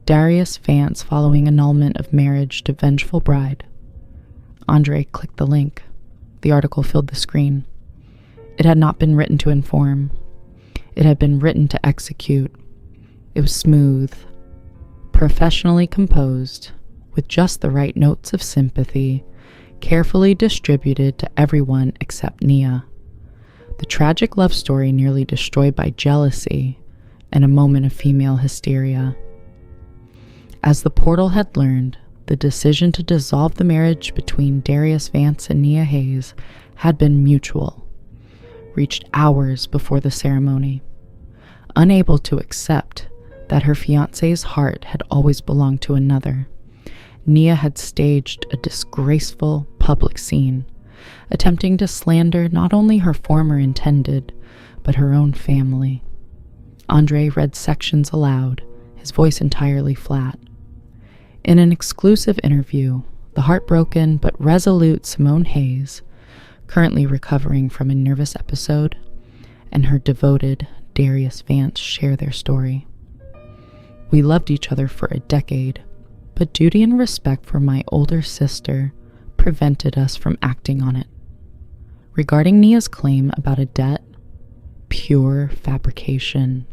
Darius Vance following annulment of marriage to vengeful bride. Andre clicked the link. The article filled the screen. It had not been written to inform. It had been written to execute. It was smooth, professionally composed, with just the right notes of sympathy, carefully distributed to everyone except Nia. The tragic love story nearly destroyed by jealousy and a moment of female hysteria. As the portal had learned, the decision to dissolve the marriage between Darius Vance and Nia Hayes had been mutual, reached hours before the ceremony. Unable to accept that her fiancé's heart had always belonged to another, Nia had staged a disgraceful public scene, attempting to slander not only her former intended, but her own family. Andre read sections aloud, his voice entirely flat. In an exclusive interview, the heartbroken but resolute Simone Hayes, currently recovering from a nervous episode, and her devoted Darius Vance share their story. We loved each other for a decade, but duty and respect for my older sister prevented us from acting on it. Regarding Nia's claim about a debt, pure fabrication,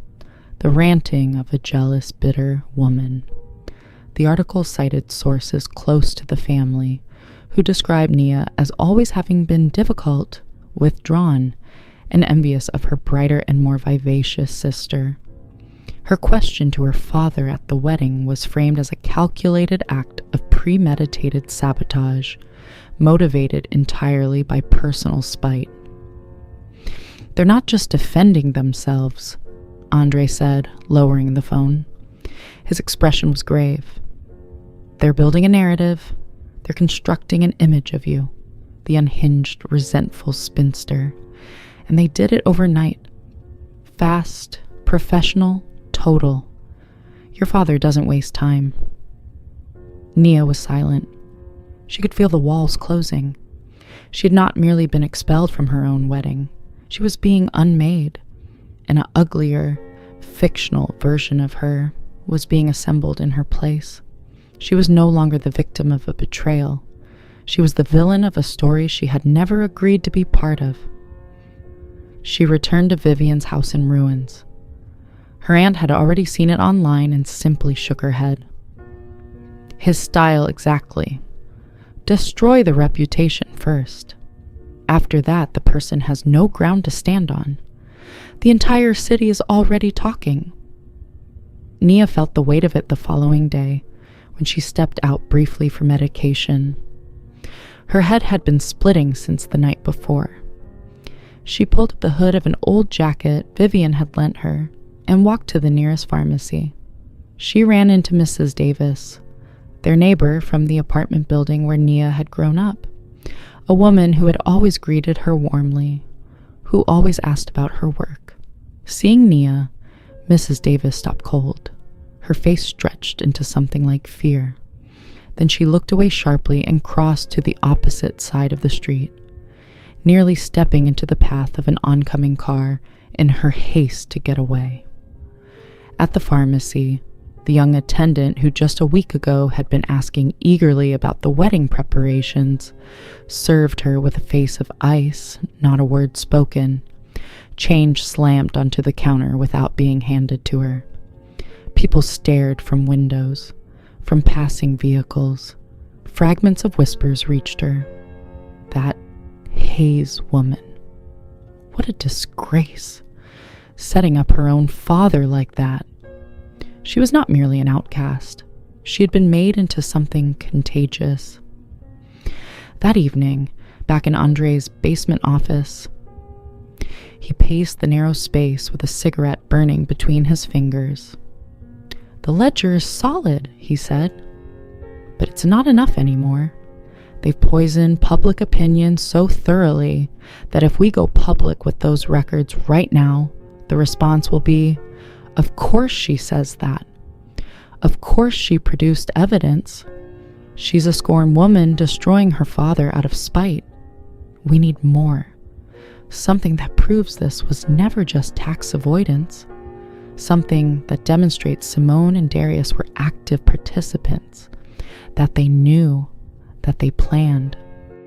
the ranting of a jealous, bitter woman. The article cited sources close to the family who described Nia as always having been difficult, withdrawn, and envious of her brighter and more vivacious sister. Her question to her father at the wedding was framed as a calculated act of premeditated sabotage, motivated entirely by personal spite. They're not just defending themselves, Andre said, lowering the phone. His expression was grave. They're building a narrative. They're constructing an image of you, the unhinged, resentful spinster. And they did it overnight. Fast, professional, total. Your father doesn't waste time. Nia was silent. She could feel the walls closing. She had not merely been expelled from her own wedding. She was being unmade, and an uglier, fictional version of her was being assembled in her place. She was no longer the victim of a betrayal. She was the villain of a story she had never agreed to be part of. She returned to Vivian's house in ruins. Her aunt had already seen it online and simply shook her head. His style exactly. Destroy the reputation first. After that, the person has no ground to stand on. The entire city is already talking. Nia felt the weight of it the following day, when she stepped out briefly for medication. Her head had been splitting since the night before. She pulled up the hood of an old jacket Vivian had lent her and walked to the nearest pharmacy. She ran into Mrs. Davis, their neighbor from the apartment building where Nia had grown up, a woman who had always greeted her warmly, who always asked about her work. Seeing Nia, Mrs. Davis stopped cold. Her face stretched into something like fear. Then she looked away sharply and crossed to the opposite side of the street, nearly stepping into the path of an oncoming car in her haste to get away. At the pharmacy, the young attendant who just a week ago had been asking eagerly about the wedding preparations served her with a face of ice, not a word spoken. Change slammed onto the counter without being handed to her. People stared from windows, from passing vehicles. Fragments of whispers reached her. That Hayes woman. What a disgrace. Setting up her own father like that. She was not merely an outcast. She had been made into something contagious. That evening, back in Andre's basement office, he paced the narrow space with a cigarette burning between his fingers. "The ledger is solid," he said, "but it's not enough anymore. They've poisoned public opinion so thoroughly that if we go public with those records right now, the response will be, 'Of course she says that. Of course she produced evidence. She's a scorned woman destroying her father out of spite. We need more. Something that proves this was never just tax avoidance. Something that demonstrates Simone and Darius were active participants, that they knew, that they planned."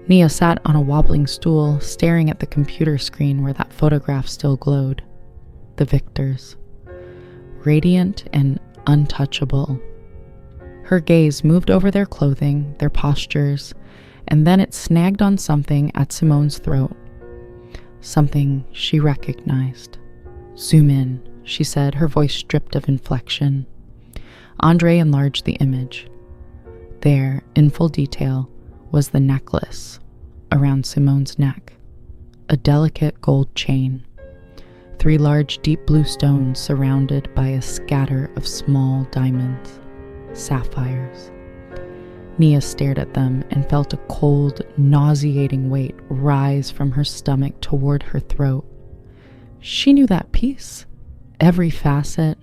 Nia sat on a wobbling stool, staring at the computer screen where that photograph still glowed. The victors. Radiant and untouchable. Her gaze moved over their clothing, their postures, and then it snagged on something at Simone's throat. Something she recognized. "Zoom in," she said, her voice stripped of inflection. Andre enlarged the image. There, in full detail, was the necklace around Simone's neck. A delicate gold chain. 3 large deep blue stones surrounded by a scatter of small diamonds, sapphires. Nia stared at them and felt a cold, nauseating weight rise from her stomach toward her throat. She knew that piece. Every facet,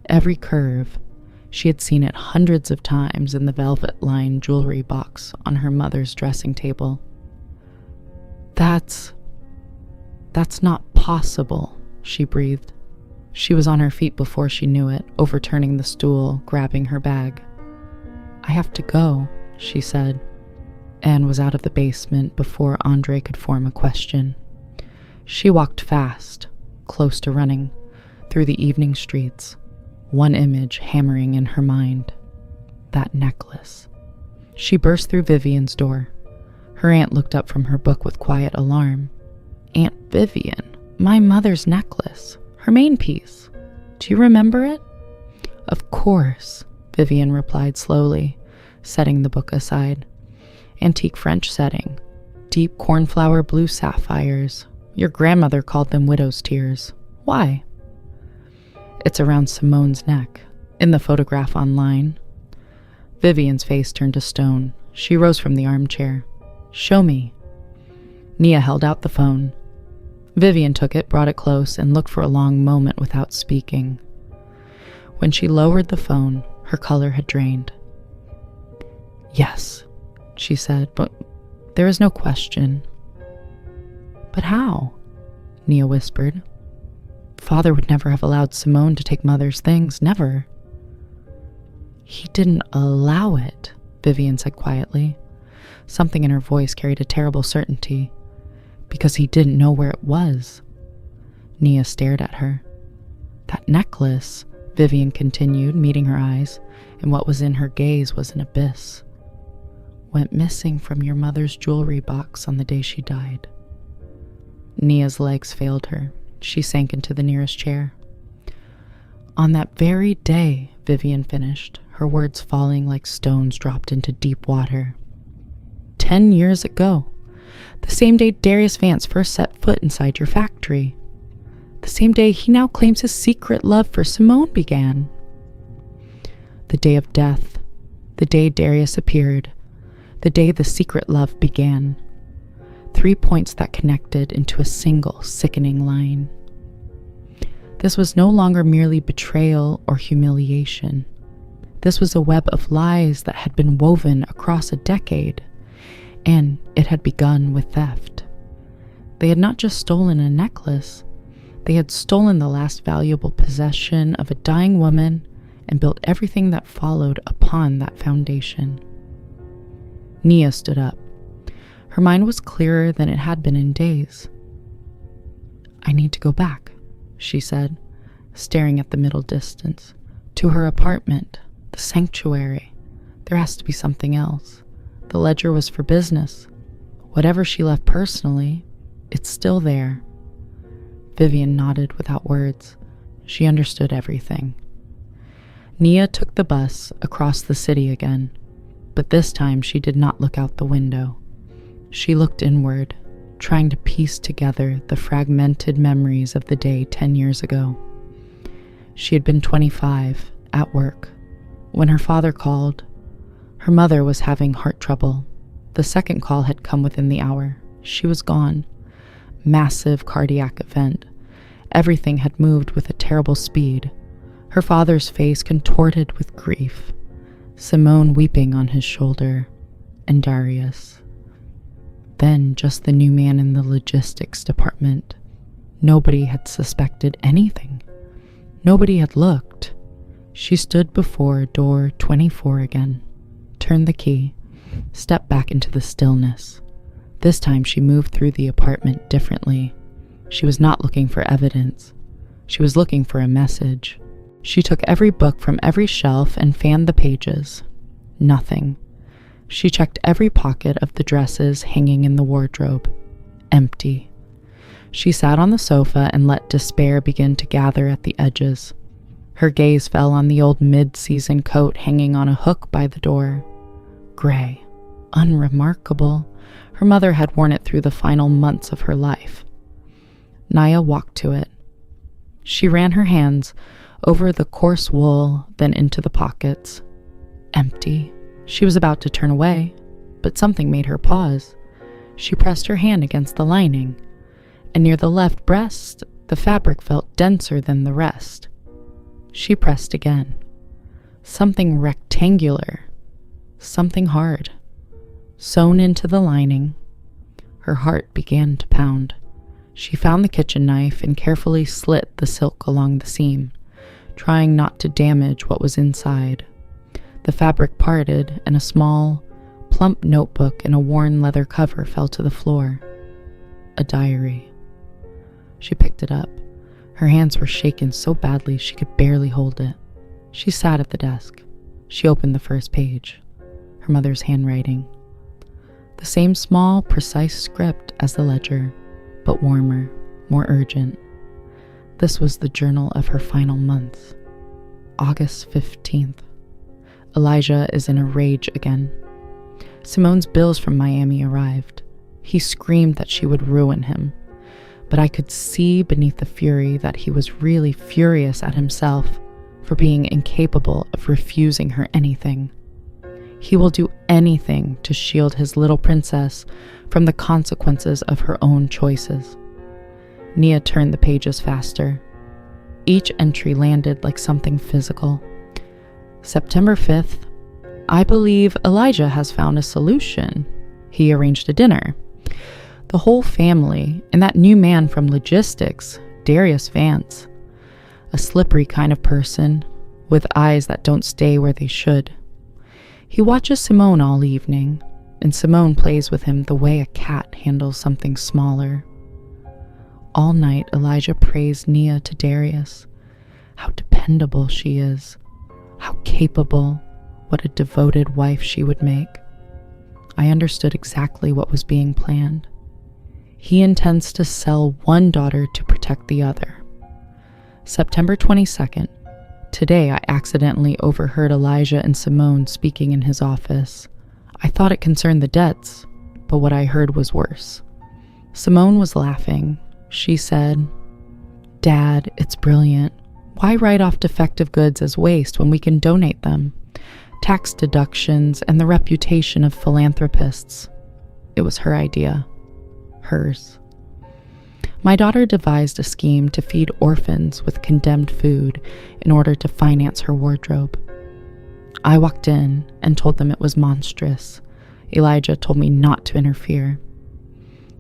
every curve. She had seen it hundreds of times in the velvet-lined jewelry box on her mother's dressing table. That's not possible," she breathed. She was on her feet before she knew it, overturning the stool, grabbing her bag. "I have to go," she said, and was out of the basement before Andre could form a question. She walked fast, close to running, through the evening streets, one image hammering in her mind. That necklace. She burst through Vivian's door. Her aunt looked up from her book with quiet alarm. "Aunt Vivian, my mother's necklace, her main piece. Do you remember it?" "Of course," Vivian replied slowly, setting the book aside. "Antique French setting. Deep cornflower blue sapphires. Your grandmother called them widow's tears. Why?" "It's around Simone's neck, in the photograph online." Vivian's face turned to stone. She rose from the armchair. "Show me." Nia held out the phone. Vivian took it, brought it close, and looked for a long moment without speaking. When she lowered the phone, her color had drained. "Yes," she said, "but there is no question." "But how?" Nia whispered. "Father would never have allowed Simone to take Mother's things, never." "He didn't allow it," Vivian said quietly. Something in her voice carried a terrible certainty. "Because he didn't know where it was." Nia stared at her. "That necklace," Vivian continued, meeting her eyes, and what was in her gaze was an abyss, "went missing from your mother's jewelry box on the day she died." Nia's legs failed her. She sank into the nearest chair. "On that very day," Vivian finished, her words falling like stones dropped into deep water. 10 years ago. The same day Darius Vance first set foot inside your factory. The same day he now claims his secret love for Simone began. The day of death. The day Darius appeared. The day the secret love began. 3 points that connected into a single sickening line. This was no longer merely betrayal or humiliation. This was a web of lies that had been woven across a decade, and it had begun with theft. They had not just stolen a necklace, they had stolen the last valuable possession of a dying woman and built everything that followed upon that foundation. Nia stood up. Her mind was clearer than it had been in days. "I need to go back," she said, staring at the middle distance. "To her apartment, the sanctuary. There has to be something else. The ledger was for business. Whatever she left personally, it's still there." Vivian nodded without words. She understood everything. Nia took the bus across the city again, but this time she did not look out the window. She looked inward, trying to piece together the fragmented memories of the day 10 years ago. She had been 25, at work, when her father called. Her mother was having heart trouble. The second call had come within the hour. She was gone. Massive cardiac event. Everything had moved with a terrible speed. Her father's face contorted with grief. Simone weeping on his shoulder. And Darius. Then just the new man in the logistics department. Nobody had suspected anything. Nobody had looked. She stood before door 24 again, turned the key, stepped back into the stillness. This time she moved through the apartment differently. She was not looking for evidence. She was looking for a message. She took every book from every shelf and fanned the pages. Nothing. She checked every pocket of the dresses hanging in the wardrobe. Empty. She sat on the sofa and let despair begin to gather at the edges. Her gaze fell on the old mid-season coat hanging on a hook by the door. Gray. Unremarkable. Her mother had worn it through the final months of her life. Nia walked to it. She ran her hands over the coarse wool, then into the pockets. Empty. She was about to turn away, but something made her pause. She pressed her hand against the lining, and near the left breast, the fabric felt denser than the rest. She pressed again. Something rectangular. Something hard. Sewn into the lining. Her heart began to pound. She found the kitchen knife and carefully slit the silk along the seam, trying not to damage what was inside. The fabric parted, and a small, plump notebook in a worn leather cover fell to the floor. A diary. She picked it up. Her hands were shaken so badly she could barely hold it. She sat at the desk. She opened the first page. Her mother's handwriting. The same small, precise script as the ledger, but warmer, more urgent. This was the journal of her final months. August 15th. Elijah is in a rage again. Simone's bills from Miami arrived. He screamed that she would ruin him, but I could see beneath the fury that he was really furious at himself for being incapable of refusing her anything. He will do anything to shield his little princess from the consequences of her own choices. Nia turned the pages faster. Each entry landed like something physical. September 5th. I believe Elijah has found a solution. He arranged a dinner. The whole family and that new man from logistics, Darius Vance. A slippery kind of person with eyes that don't stay where they should. He watches Simone all evening, and Simone plays with him the way a cat handles something smaller. All night, Elijah praised Nia to Darius. How dependable she is. How capable. What a devoted wife she would make. I understood exactly what was being planned. He intends to sell one daughter to protect the other. September 22nd. Today, I accidentally overheard Elijah and Simone speaking in his office. I thought it concerned the debts, but what I heard was worse. Simone was laughing. She said, "Dad, it's brilliant. Why write off defective goods as waste when we can donate them? Tax deductions and the reputation of philanthropists." It was her idea. hers. My daughter devised a scheme to feed orphans with condemned food in order to finance her wardrobe. I walked in and told them it was monstrous. Elijah told me not to interfere.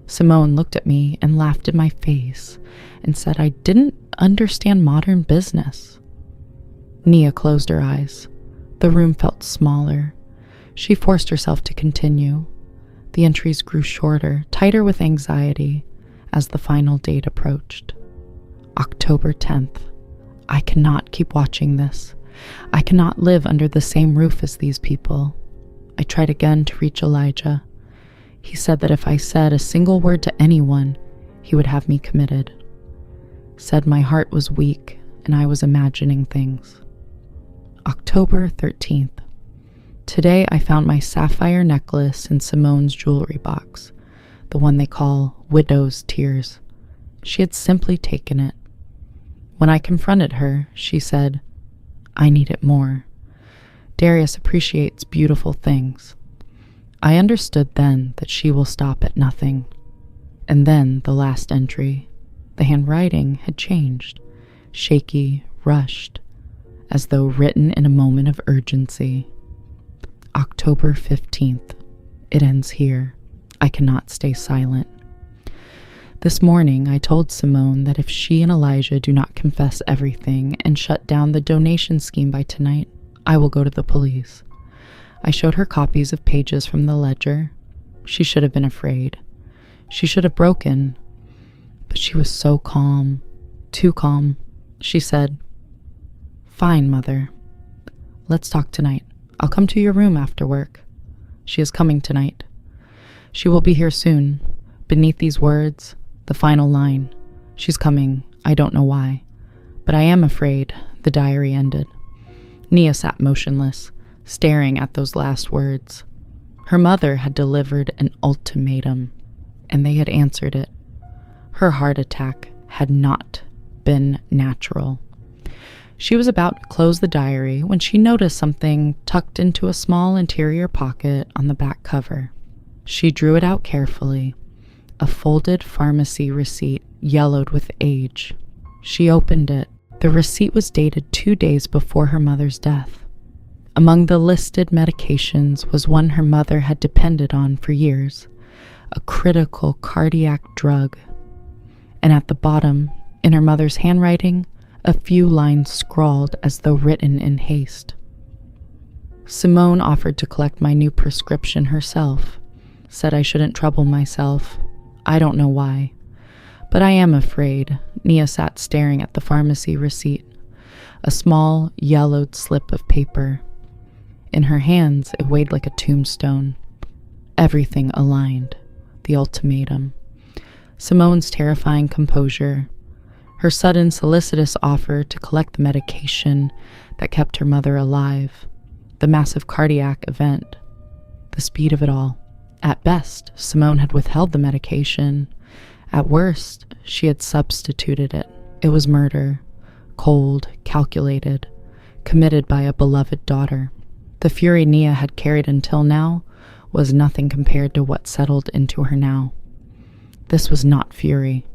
Simone looked at me and laughed in my face and said I didn't understand modern business. Nia closed her eyes. The room felt smaller. She forced herself to continue. The entries grew shorter, tighter with anxiety as the final date approached. October 10th. I cannot keep watching this. I cannot live under the same roof as these people. I tried again to reach Elijah. He said that if I said a single word to anyone, he would have me committed. Said my heart was weak and I was imagining things. October 13th. Today I found my sapphire necklace in Simone's jewelry box, the one they call widow's tears. She had simply taken it. When I confronted her, she said, I need it more. Darius appreciates beautiful things. I understood then that she will stop at nothing. And then the last entry. The handwriting had changed, shaky, rushed, as though written in a moment of urgency. October 15th. It ends here. I cannot stay silent. This morning, I told Simone that if she and Elijah do not confess everything and shut down the donation scheme by tonight, I will go to the police. I showed her copies of pages from the ledger. She should have been afraid. She should have broken. But she was so calm. Too calm. She said, Fine, Mother. Let's talk tonight. I'll come to your room after work. She is coming tonight. She will be here soon. Beneath these words, the final line. She's coming. I don't know why. But I am afraid. The diary ended. Nia sat motionless, staring at those last words. Her mother had delivered an ultimatum, and they had answered it. Her heart attack had not been natural. She was about to close the diary when she noticed something tucked into a small interior pocket on the back cover. She drew it out carefully, a folded pharmacy receipt yellowed with age. She opened it. The receipt was dated 2 days before her mother's death. Among the listed medications was one her mother had depended on for years, a critical cardiac drug. And at the bottom, in her mother's handwriting, a few lines scrawled as though written in haste. Simone offered to collect my new prescription herself, said I shouldn't trouble myself. I don't know why. But I am afraid. Nia sat staring at the pharmacy receipt, a small, yellowed slip of paper. In her hands, it weighed like a tombstone. Everything aligned. The ultimatum. Simone's terrifying composure. Her sudden solicitous offer to collect the medication that kept her mother alive. The massive cardiac event. The speed of it all. At best, Simone had withheld the medication. At worst, she had substituted it. It was murder. Cold, calculated, committed by a beloved daughter. The fury Nia had carried until now was nothing compared to what settled into her now. This was not fury.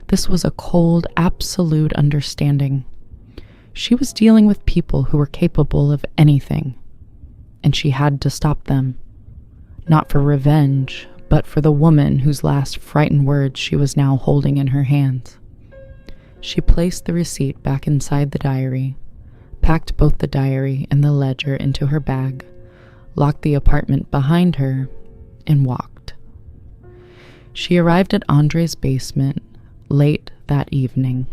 This was a cold, absolute understanding. She was dealing with people who were capable of anything, and she had to stop them. Not for revenge, but for the woman whose last frightened words she was now holding in her hands. She placed the receipt back inside the diary, packed both the diary and the ledger into her bag, locked the apartment behind her, and walked. She arrived at Andre's basement late that evening.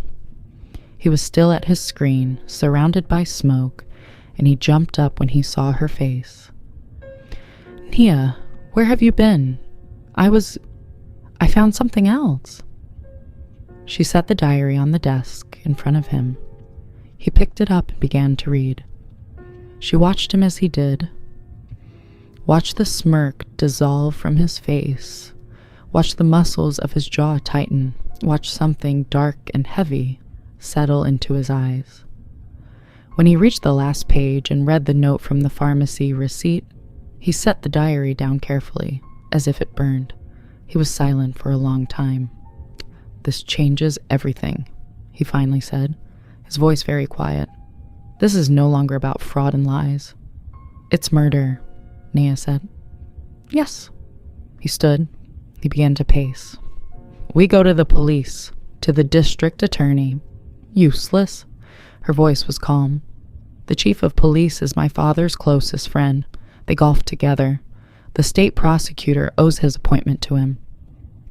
He was still at his screen, surrounded by smoke, and he jumped up when he saw her face. Nia, where have you been? I found something else. She set the diary on the desk in front of him. He picked it up and began to read. She watched him as he did. Watched the smirk dissolve from his face. Watched the muscles of his jaw tighten. Watched something dark and heavy settle into his eyes. When he reached the last page and read the note from the pharmacy receipt, he set the diary down carefully, as if it burned. He was silent for a long time. "This changes everything," he finally said, his voice very quiet. "This is no longer about fraud and lies. It's murder," Nia said. "Yes." He stood. He began to pace. "We go to the police, to the district attorney." "Useless." Her voice was calm. "The chief of police is my father's closest friend. They golf together. The state prosecutor owes his appointment to him.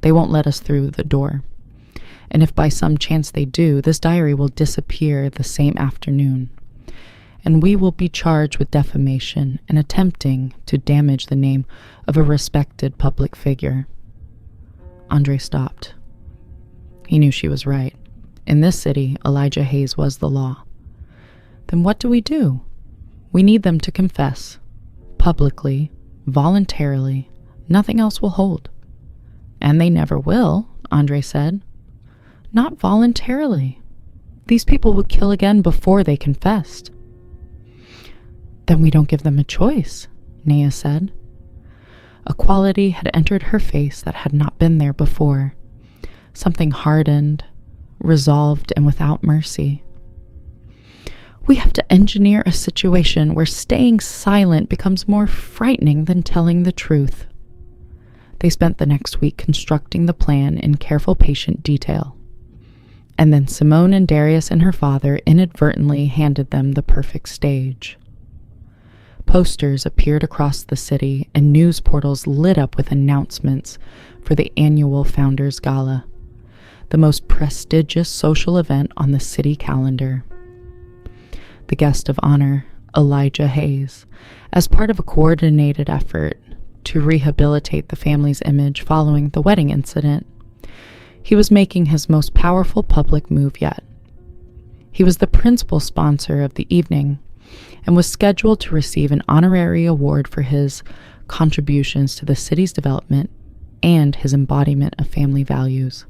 They won't let us through the door. And if by some chance they do, this diary will disappear the same afternoon. And we will be charged with defamation and attempting to damage the name of a respected public figure." Andre stopped. He knew she was right. In this city, Elijah Hayes was the law. "Then what do? We need them to confess. Publicly, voluntarily. Nothing else will hold." "And they never will," Andre said. "Not voluntarily. These people would kill again before they confessed." "Then we don't give them a choice," Nia said. A quality had entered her face that had not been there before. Something hardened, resolved, and without mercy. "We have to engineer a situation where staying silent becomes more frightening than telling the truth." They spent the next week constructing the plan in careful, patient detail. And then Simone and Darius and her father inadvertently handed them the perfect stage. Posters appeared across the city, and news portals lit up with announcements for the annual Founders Gala, the most prestigious social event on the city calendar. The guest of honor, Elijah Hayes, as part of a coordinated effort to rehabilitate the family's image following the wedding incident, he was making his most powerful public move yet. He was the principal sponsor of the evening and was scheduled to receive an honorary award for his contributions to the city's development and his embodiment of family values.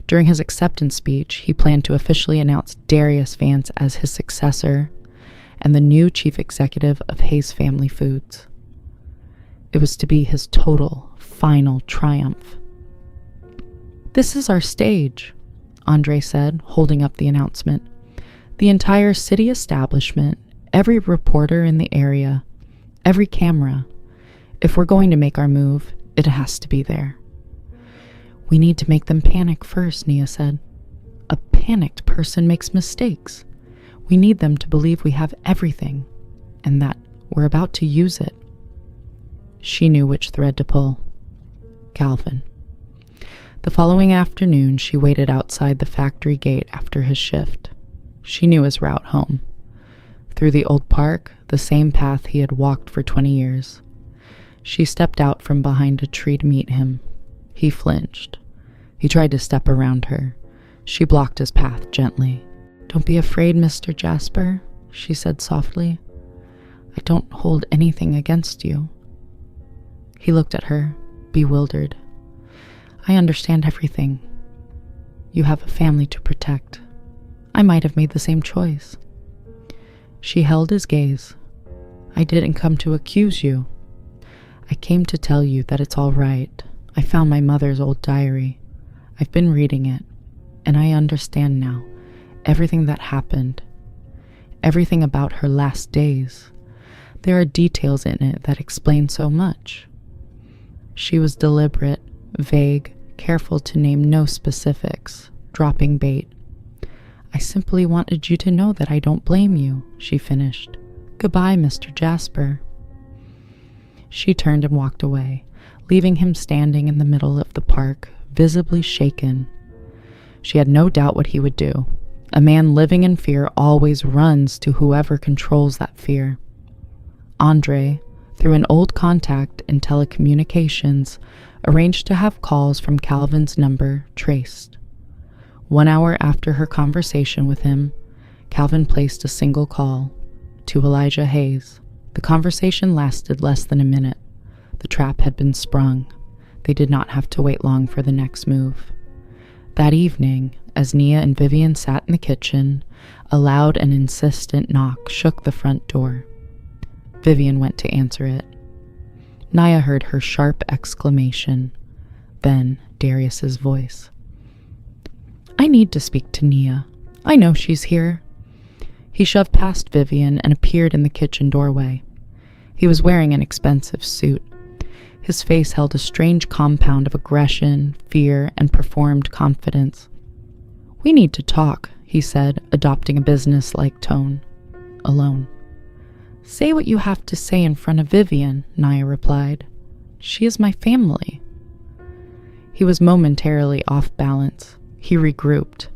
During his acceptance speech, he planned to officially announce Darius Vance as his successor and the new chief executive of Hayes Family Foods. It was to be his total, final triumph. "This is our stage," Andre said, holding up the announcement. "The entire city establishment, every reporter in the area, every camera. If we're going to make our move, it has to be there." "We need to make them panic first," Nia said. "A panicked person makes mistakes. We need them to believe we have everything and that we're about to use it." She knew which thread to pull. Calvin. The following afternoon, she waited outside the factory gate after his shift. She knew his route home. Through the old park, the same path he had walked for 20 years. She stepped out from behind a tree to meet him. He flinched. He tried to step around her. She blocked his path gently. "Don't be afraid, Mr. Jasper," she said softly. "I don't hold anything against you." He looked at her, bewildered. "I understand everything. You have a family to protect. I might have made the same choice." She held his gaze. "I didn't come to accuse you. I came to tell you that it's all right. I found my mother's old diary. I've been reading it, and I understand now everything that happened, everything about her last days. There are details in it that explain so much." She was deliberate, vague, careful to name no specifics, dropping bait. "I simply wanted you to know that I don't blame you," she finished. "Goodbye, Mr. Jasper." She turned and walked away, leaving him standing in the middle of the park, visibly shaken. She had no doubt what he would do. A man living in fear always runs to whoever controls that fear. Andre, through an old contact in telecommunications, arranged to have calls from Calvin's number traced. 1 hour after her conversation with him, Calvin placed a single call to Elijah Hayes. The conversation lasted less than a minute. The trap had been sprung. They did not have to wait long for the next move. That evening, as Nia and Vivian sat in the kitchen, a loud and insistent knock shook the front door. Vivian went to answer it. Nia heard her sharp exclamation. Then Darius's voice. I need to speak to Nia. I know she's here. He shoved past Vivian and appeared in the kitchen doorway. He was wearing an expensive suit. His face held a strange compound of aggression, fear, and performed confidence. We need to talk, he said, adopting a business-like tone. Alone. Say what you have to say in front of Vivian, Nia replied. She is my family. He was momentarily off balance. He regrouped.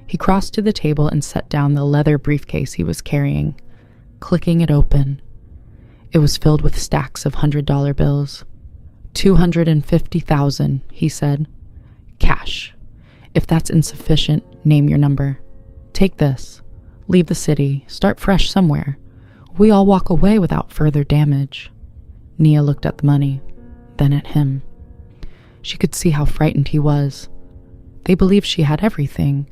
He crossed to the table and set down the leather briefcase he was carrying, clicking it open. It was filled with stacks of $100 bills. $250,000, he said. Cash. If that's insufficient, name your number. Take this. Leave the city. Start fresh somewhere. We all walk away without further damage. Nia looked at the money, then at him. She could see how frightened he was. They believed she had everything,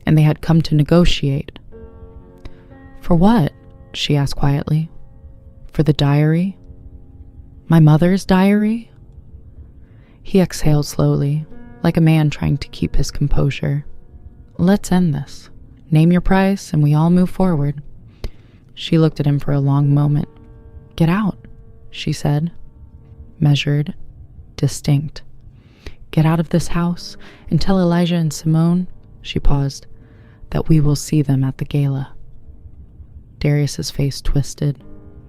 and they had come to negotiate. For what? She asked quietly. For the diary? My mother's diary? He exhaled slowly, like a man trying to keep his composure. Let's end this. Name your price, and we all move forward. She looked at him for a long moment. Get out, she said. Measured, distinct. Get out of this house and tell Elijah and Simone, she paused, that we will see them at the gala. Darius's face twisted.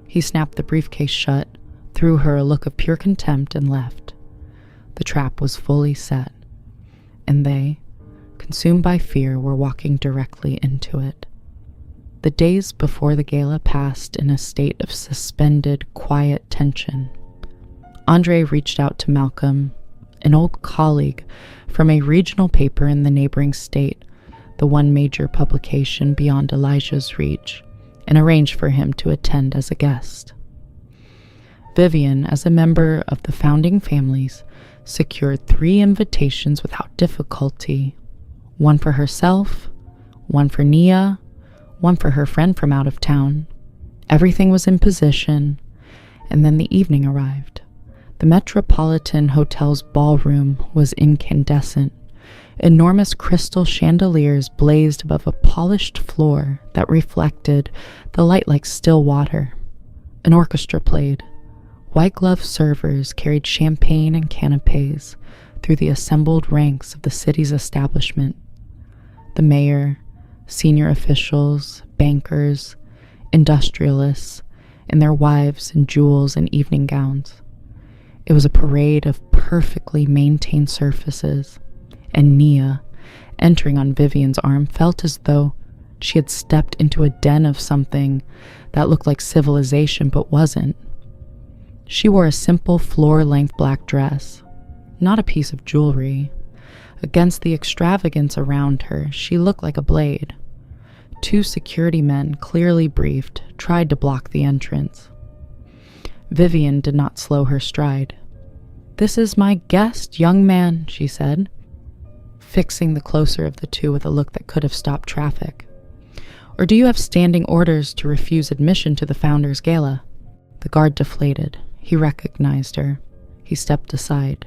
He snapped the briefcase shut, threw her a look of pure contempt, and left. The trap was fully set, and they, consumed by fear, were walking directly into it. The days before the gala passed in a state of suspended, quiet tension. Andre reached out to Malcolm, an old colleague from a regional paper in the neighboring state, the one major publication beyond Elijah's reach, and arranged for him to attend as a guest. Vivian, as a member of the founding families, secured 3 invitations without difficulty, one for herself, one for Nia, one for her friend from out of town. Everything was in position, and then the evening arrived. The Metropolitan Hotel's ballroom was incandescent. Enormous crystal chandeliers blazed above a polished floor that reflected the light like still water. An orchestra played. White-gloved servers carried champagne and canapes through the assembled ranks of the city's establishment. The mayor, senior officials, bankers, industrialists, and their wives in jewels and evening gowns. It was a parade of perfectly maintained surfaces, and Nia, entering on Vivian's arm, felt as though she had stepped into a den of something that looked like civilization but wasn't. She wore a simple floor-length black dress, not a piece of jewelry. Against the extravagance around her, she looked like a blade. 2 security men, clearly briefed, tried to block the entrance. Vivian did not slow her stride. "This is my guest, young man," she said, fixing the closer of the 2 with a look that could have stopped traffic. "Or do you have standing orders to refuse admission to the Founders' Gala?" The guard deflated. He recognized her. He stepped aside.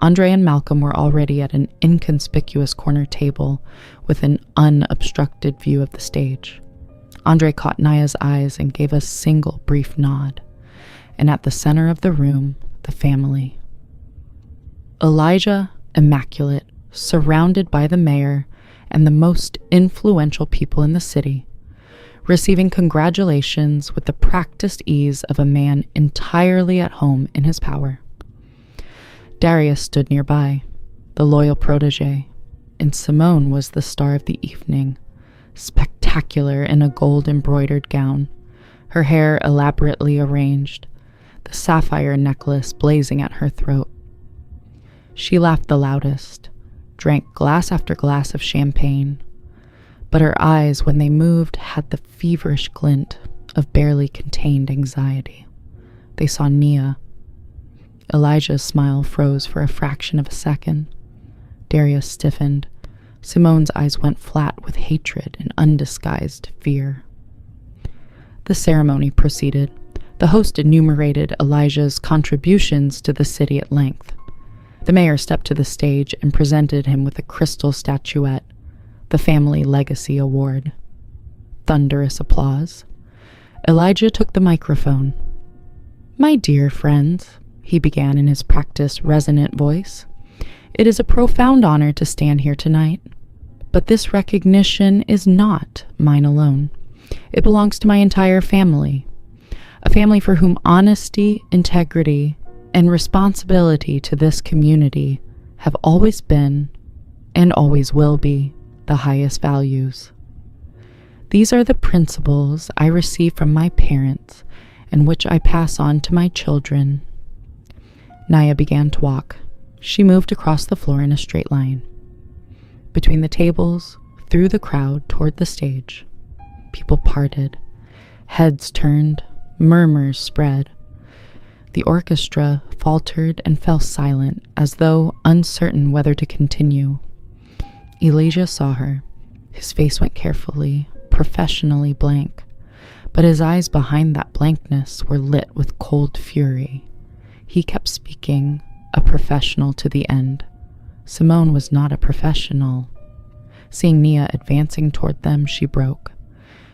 Andre and Malcolm were already at an inconspicuous corner table with an unobstructed view of the stage. Andre caught Nia's eyes and gave a single brief nod. And at the center of the room, the family. Elijah, immaculate, surrounded by the mayor and the most influential people in the city, receiving congratulations with the practiced ease of a man entirely at home in his power. Darius stood nearby, the loyal protege, and Simone was the star of the evening, spectacular in a gold-embroidered gown, her hair elaborately arranged, the sapphire necklace blazing at her throat. She laughed the loudest, drank glass after glass of champagne, but her eyes, when they moved, had the feverish glint of barely contained anxiety. They saw Nia. Elijah's smile froze for a fraction of a second. Darius stiffened. Simone's eyes went flat with hatred and undisguised fear. The ceremony proceeded. The host enumerated Elijah's contributions to the city at length. The mayor stepped to the stage and presented him with a crystal statuette, the Family Legacy Award. Thunderous applause. Elijah took the microphone. "My dear friends," he began in his practiced, resonant voice, "it is a profound honor to stand here tonight. But this recognition is not mine alone. It belongs to my entire family, a family for whom honesty, integrity, and responsibility to this community have always been and always will be the highest values. These are the principles I receive from my parents and which I pass on to my children." Naya began to walk. She moved across the floor in a straight line. Between the tables, through the crowd, toward the stage. People parted. Heads turned. Murmurs spread. The orchestra faltered and fell silent, as though uncertain whether to continue. Elijah saw her. His face went carefully, professionally blank, but his eyes behind that blankness were lit with cold fury. He kept speaking, a professional to the end. Simone was not a professional. Seeing Nia advancing toward them, she broke.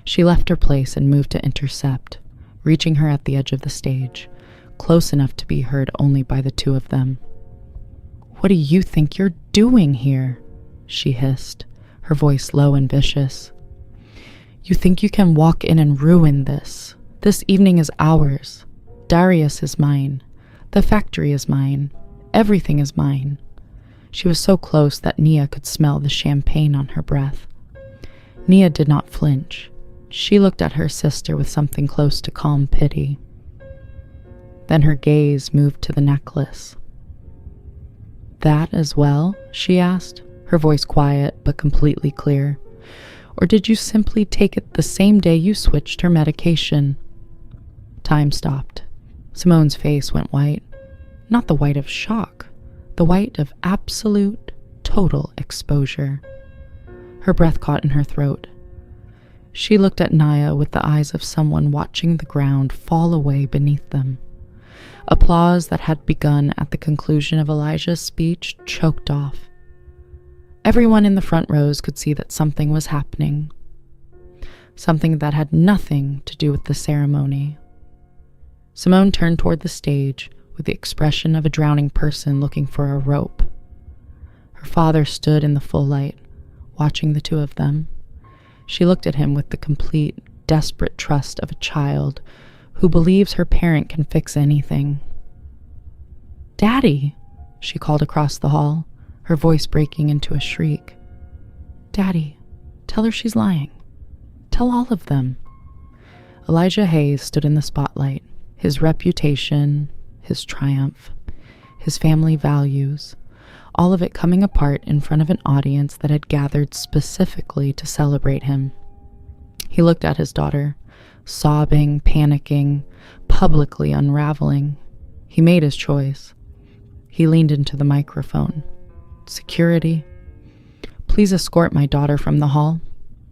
She left her place and moved to intercept, reaching her at the edge of the stage, close enough to be heard only by the two of them. "What do you think you're doing here?" she hissed, her voice low and vicious. "You think you can walk in and ruin this? This evening is ours. Darius is mine. The factory is mine. Everything is mine." She was so close that Nia could smell the champagne on her breath. Nia did not flinch. She looked at her sister with something close to calm pity. Then her gaze moved to the necklace. "That as well?" she asked, her voice quiet but completely clear. "Or did you simply take it the same day you switched her medication?" Time stopped. Simone's face went white. Not the white of shock, the white of absolute, total exposure. Her breath caught in her throat. She looked at Naya with the eyes of someone watching the ground fall away beneath them. Applause that had begun at the conclusion of Elijah's speech choked off. Everyone in the front rows could see that something was happening. Something that had nothing to do with the ceremony. Simone turned toward the stage with the expression of a drowning person looking for a rope. Her father stood in the full light, watching the two of them. She looked at him with the complete, desperate trust of a child who believes her parent can fix anything. "Daddy," she called across the hall, her voice breaking into a shriek. "Daddy, tell her she's lying. Tell all of them." Elijah Hayes stood in the spotlight, his reputation, his triumph, his family values, all of it coming apart in front of an audience that had gathered specifically to celebrate him. He looked at his daughter, sobbing, panicking, publicly unraveling. He made his choice. He leaned into the microphone. "Security, please escort my daughter from the hall.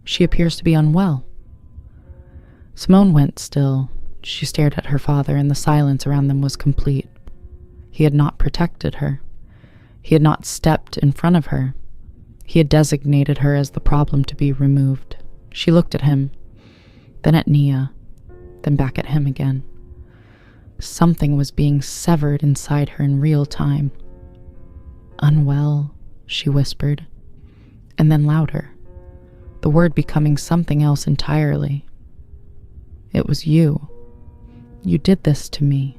She appears to be unwell." Simone went still. She stared at her father, and the silence around them was complete. He had not protected her. He had not stepped in front of her. He had designated her as the problem to be removed. She looked at him, then at Nia, then back at him again. Something was being severed inside her in real time. "Unwell," she whispered, and then louder, the word becoming something else entirely. "It was you. You did this to me."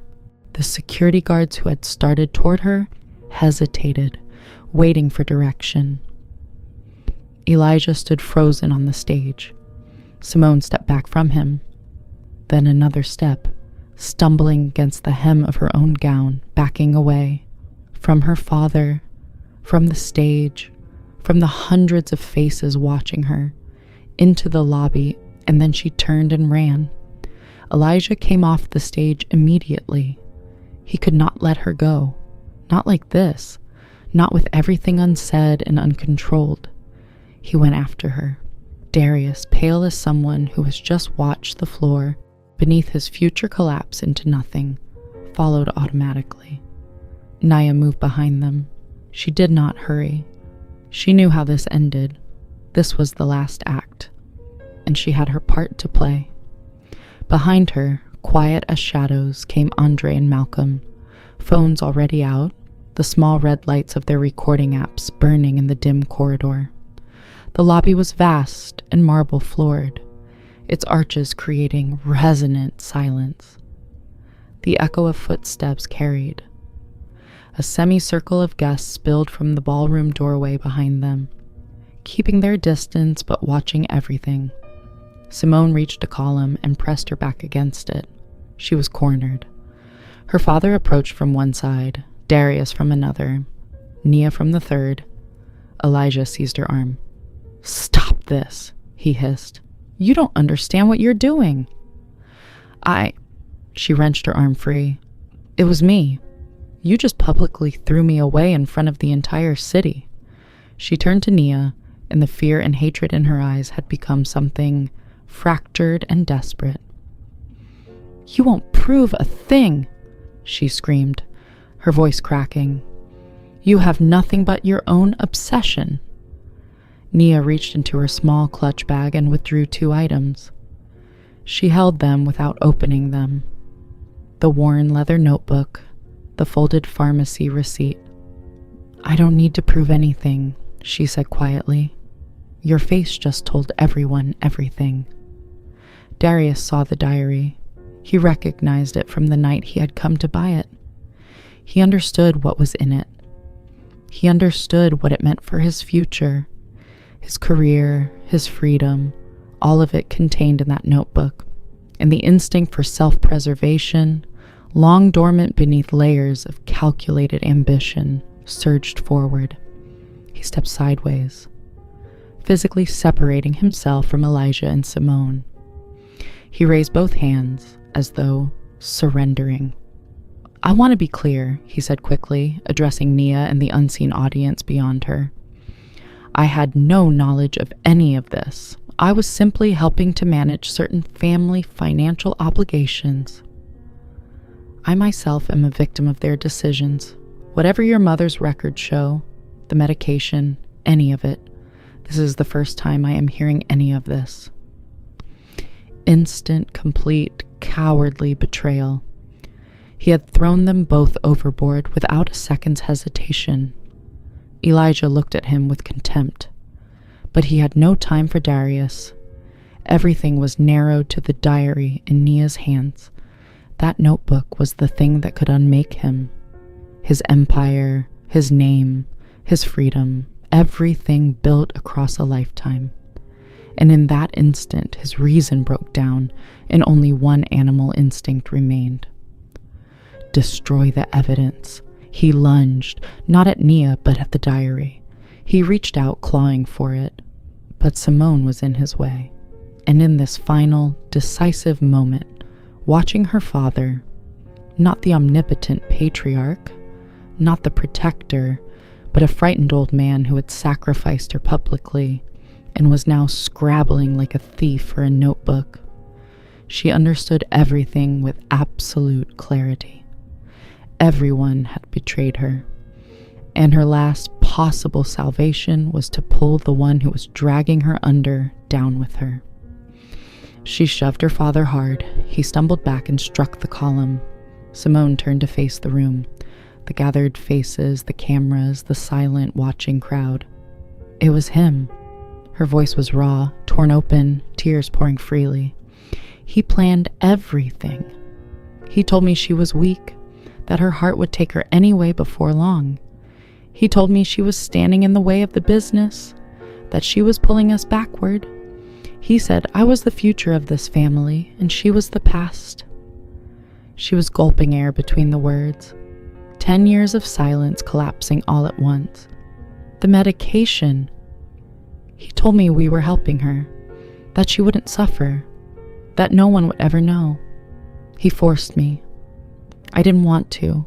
The security guards who had started toward her hesitated, waiting for direction. Elijah stood frozen on the stage. Simone stepped back from him. Then another step, stumbling against the hem of her own gown, backing away. From her father, from the stage, from the hundreds of faces watching her, into the lobby, and then she turned and ran. Elijah came off the stage immediately. He could not let her go. Not like this. Not with everything unsaid and uncontrolled. He went after her. Darius, pale as someone who has just watched the floor beneath his future collapse into nothing, followed automatically. Naya moved behind them, She did not hurry. She knew how this ended. This was the last act, and she had her part to play. Behind her, quiet as shadows, came Andre and Malcolm, phones already out, the small red lights of their recording apps burning in the dim corridor. The lobby was vast and marble-floored, its arches creating resonant silence. The echo of footsteps carried. A semicircle of guests spilled from the ballroom doorway behind them, keeping their distance but watching everything. Simone reached a column and pressed her back against it. She was cornered. Her father approached from one side, Darius from another, Nia from the third. Elijah seized her arm. "Stop this," he hissed. "You don't understand what you're doing." She wrenched her arm free. "It was me. You just publicly threw me away in front of the entire city." She turned to Nia, and the fear and hatred in her eyes had become something fractured and desperate. "You won't prove a thing," she screamed, her voice cracking. "You have nothing but your own obsession." Nia reached into her small clutch bag and withdrew 2 items. She held them without opening them. The worn leather notebook, the folded pharmacy receipt. "I don't need to prove anything," she said quietly. "Your face just told everyone everything." Darius saw the diary. He recognized it from the night he had come to buy it. He understood what was in it. He understood what it meant for his future, his career, his freedom, all of it contained in that notebook. And the instinct for self-preservation, long dormant beneath layers of calculated ambition, surged forward. He stepped sideways, physically separating himself from Elijah and Simone. He raised both hands, as though surrendering. "I want to be clear," he said quickly, addressing Nia and the unseen audience beyond her. "I had no knowledge of any of this. I was simply helping to manage certain family financial obligations. I myself am a victim of their decisions. Whatever your mother's records show, the medication, any of it, this is the first time I am hearing any of this." Instant, complete, cowardly betrayal. He had thrown them both overboard without a second's hesitation. Elijah looked at him with contempt, but he had no time for Darius. Everything was narrowed to the diary in Nia's hands. That notebook was the thing that could unmake him. His empire, his name, his freedom, everything built across a lifetime. And in that instant, his reason broke down, and only one animal instinct remained. Destroy the evidence. He lunged, not at Nia, but at the diary. He reached out, clawing for it, but Simone was in his way. And in this final, decisive moment, watching her father, not the omnipotent patriarch, not the protector, but a frightened old man who had sacrificed her publicly and was now scrabbling like a thief for a notebook, she understood everything with absolute clarity. Everyone had betrayed her, and her last possible salvation was to pull the one who was dragging her under down with her. She shoved her father hard. He stumbled back and struck the column. Simone turned to face the room, the gathered faces, the cameras, the silent watching crowd. It was him. Her voice was raw, torn open, tears pouring freely. He planned everything. He told me she was weak, that her heart would take her anyway before long. He told me she was standing in the way of the business, that she was pulling us backward. He said I was the future of this family, and she was the past. She was gulping air between the words, 10 years of silence collapsing all at once. The medication. He told me we were helping her, that she wouldn't suffer, that no one would ever know. He forced me. I didn't want to.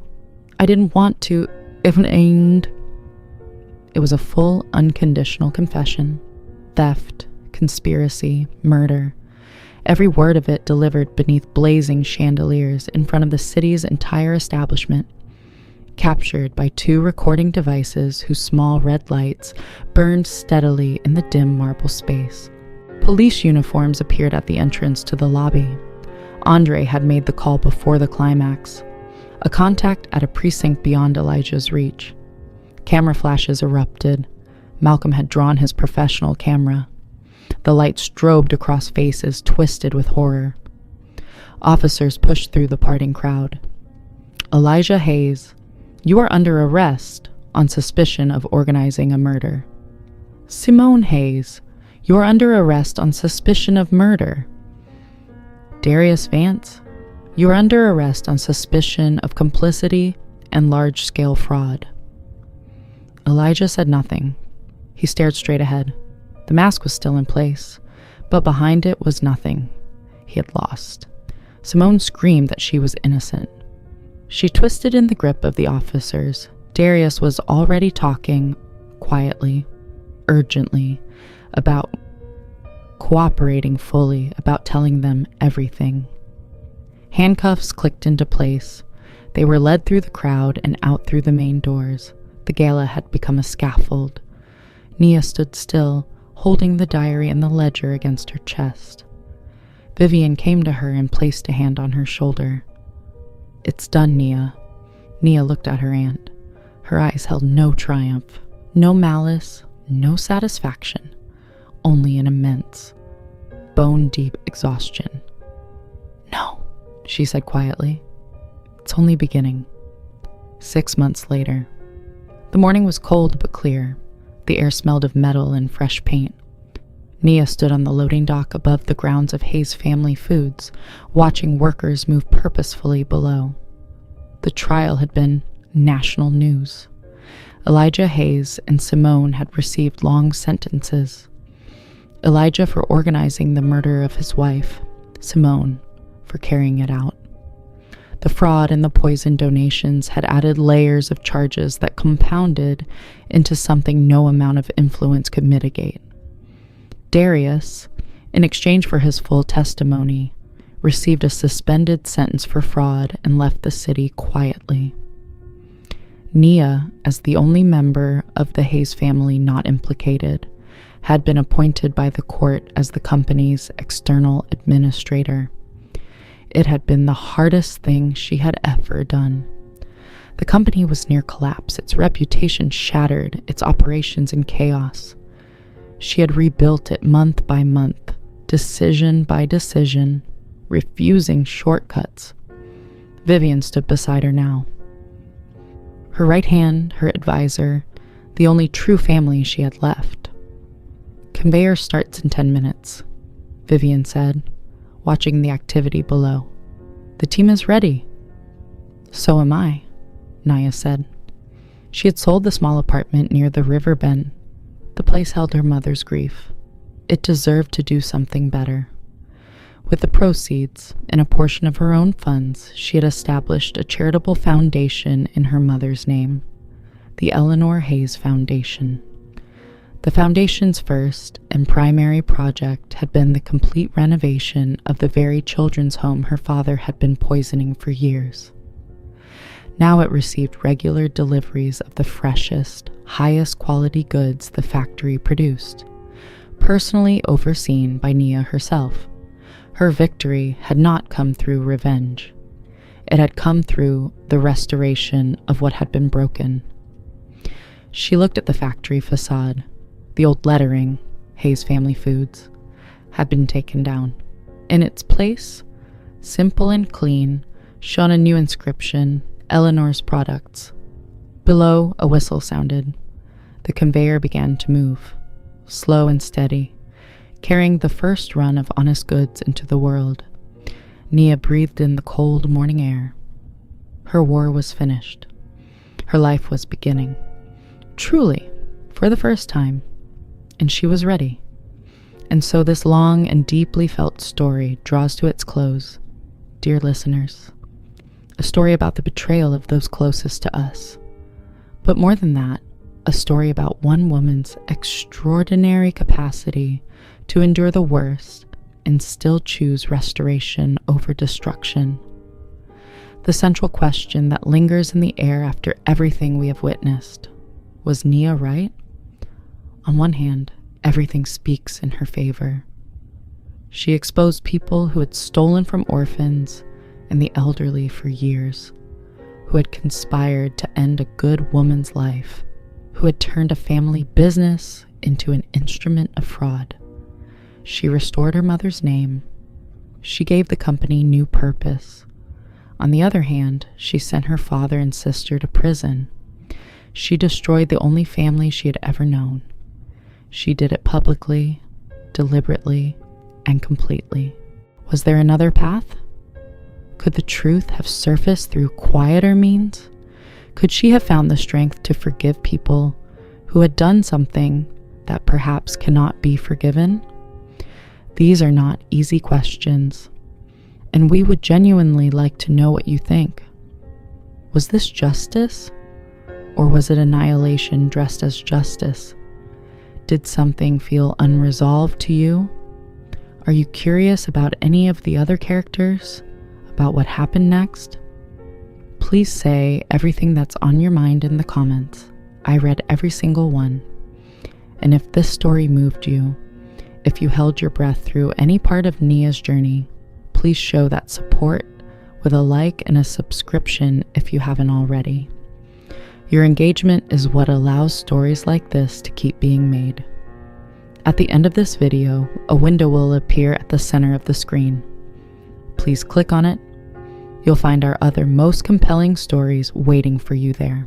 It was a full, unconditional confession. Theft, conspiracy, murder. Every word of it delivered beneath blazing chandeliers in front of the city's entire establishment. captured by 2 recording devices whose small red lights burned steadily in the dim marble space. Police uniforms appeared at the entrance to the lobby. Andre had made the call before the climax, a contact at a precinct beyond Elijah's reach. Camera flashes erupted. Malcolm had drawn his professional camera. The light strobed across faces twisted with horror. Officers pushed through the parting crowd. Elijah Hayes, you are under arrest on suspicion of organizing a murder. Simone Hayes, you are under arrest on suspicion of murder. Darius Vance, you are under arrest on suspicion of complicity and large-scale fraud. Elijah said nothing. He stared straight ahead. The mask was still in place, but behind it was nothing. He had lost. Simone screamed that she was innocent. She twisted in the grip of the officers. Darius was already talking, quietly, urgently, about cooperating fully, about telling them everything. Handcuffs clicked into place. They were led through the crowd and out through the main doors. The gala had become a scaffold. Nia stood still, holding the diary and the ledger against her chest. Vivian came to her and placed a hand on her shoulder. It's done, Nia. Nia looked at her aunt. Her eyes held no triumph, no malice, no satisfaction, only an immense, bone-deep exhaustion. No, she said quietly. It's only beginning. 6 months later. The morning was cold but clear. The air smelled of metal and fresh paint. Nia stood on the loading dock above the grounds of Hayes Family Foods, watching workers move purposefully below. The trial had been national news. Elijah Hayes and Simone had received long sentences. Elijah for organizing the murder of his wife, Simone for carrying it out. The fraud and the poison donations had added layers of charges that compounded into something no amount of influence could mitigate. Darius, in exchange for his full testimony, received a suspended sentence for fraud and left the city quietly. Nia, as the only member of the Hayes family not implicated, had been appointed by the court as the company's external administrator. It had been the hardest thing she had ever done. The company was near collapse, its reputation shattered, its operations in chaos. She had rebuilt it month by month, decision by decision, refusing shortcuts. Vivian stood beside her now. Her right hand, her advisor, the only true family she had left. Conveyor starts in 10 minutes, Vivian said, watching the activity below. The team is ready. So am I, Nia said. She had sold the small apartment near the river bend. The place held her mother's grief. It deserved to do something better. With the proceeds and a portion of her own funds, she had established a charitable foundation in her mother's name, the Eleanor Hayes Foundation. The foundation's first and primary project had been the complete renovation of the very children's home her father had been poisoning for years. Now it received regular deliveries of the freshest, highest quality goods the factory produced, personally overseen by Nia herself. Her victory had not come through revenge. It had come through the restoration of what had been broken. She looked at the factory facade. The old lettering, Hayes Family Foods, had been taken down. In its place, simple and clean, shone a new inscription, Eleanor's Products. Below, a whistle sounded. The conveyor began to move, slow and steady, carrying the first run of honest goods into the world. Nia breathed in the cold morning air. Her war was finished. Her life was beginning. Truly, for the first time. And she was ready. And so this long and deeply felt story draws to its close, dear listeners. A story about the betrayal of those closest to us. But more than that, a story about one woman's extraordinary capacity to endure the worst and still choose restoration over destruction. The central question that lingers in the air after everything we have witnessed: was Nia right? On one hand, everything speaks in her favor. She exposed people who had stolen from orphans and the elderly for years, who had conspired to end a good woman's life, who had turned a family business into an instrument of fraud. She restored her mother's name. She gave the company new purpose. On the other hand, she sent her father and sister to prison. She destroyed the only family she had ever known. She did it publicly, deliberately, and completely. Was there another path? Could the truth have surfaced through quieter means? Could she have found the strength to forgive people who had done something that perhaps cannot be forgiven? These are not easy questions, and we would genuinely like to know what you think. Was this justice, or was it annihilation dressed as justice? Did something feel unresolved to you? Are you curious about any of the other characters, about what happened next? Please say everything that's on your mind in the comments. I read every single one. And if this story moved you, if you held your breath through any part of Nia's journey, please show that support with a like and a subscription if you haven't already. Your engagement is what allows stories like this to keep being made. At the end of this video, a window will appear at the center of the screen. Please click on it. You'll find our other most compelling stories waiting for you there.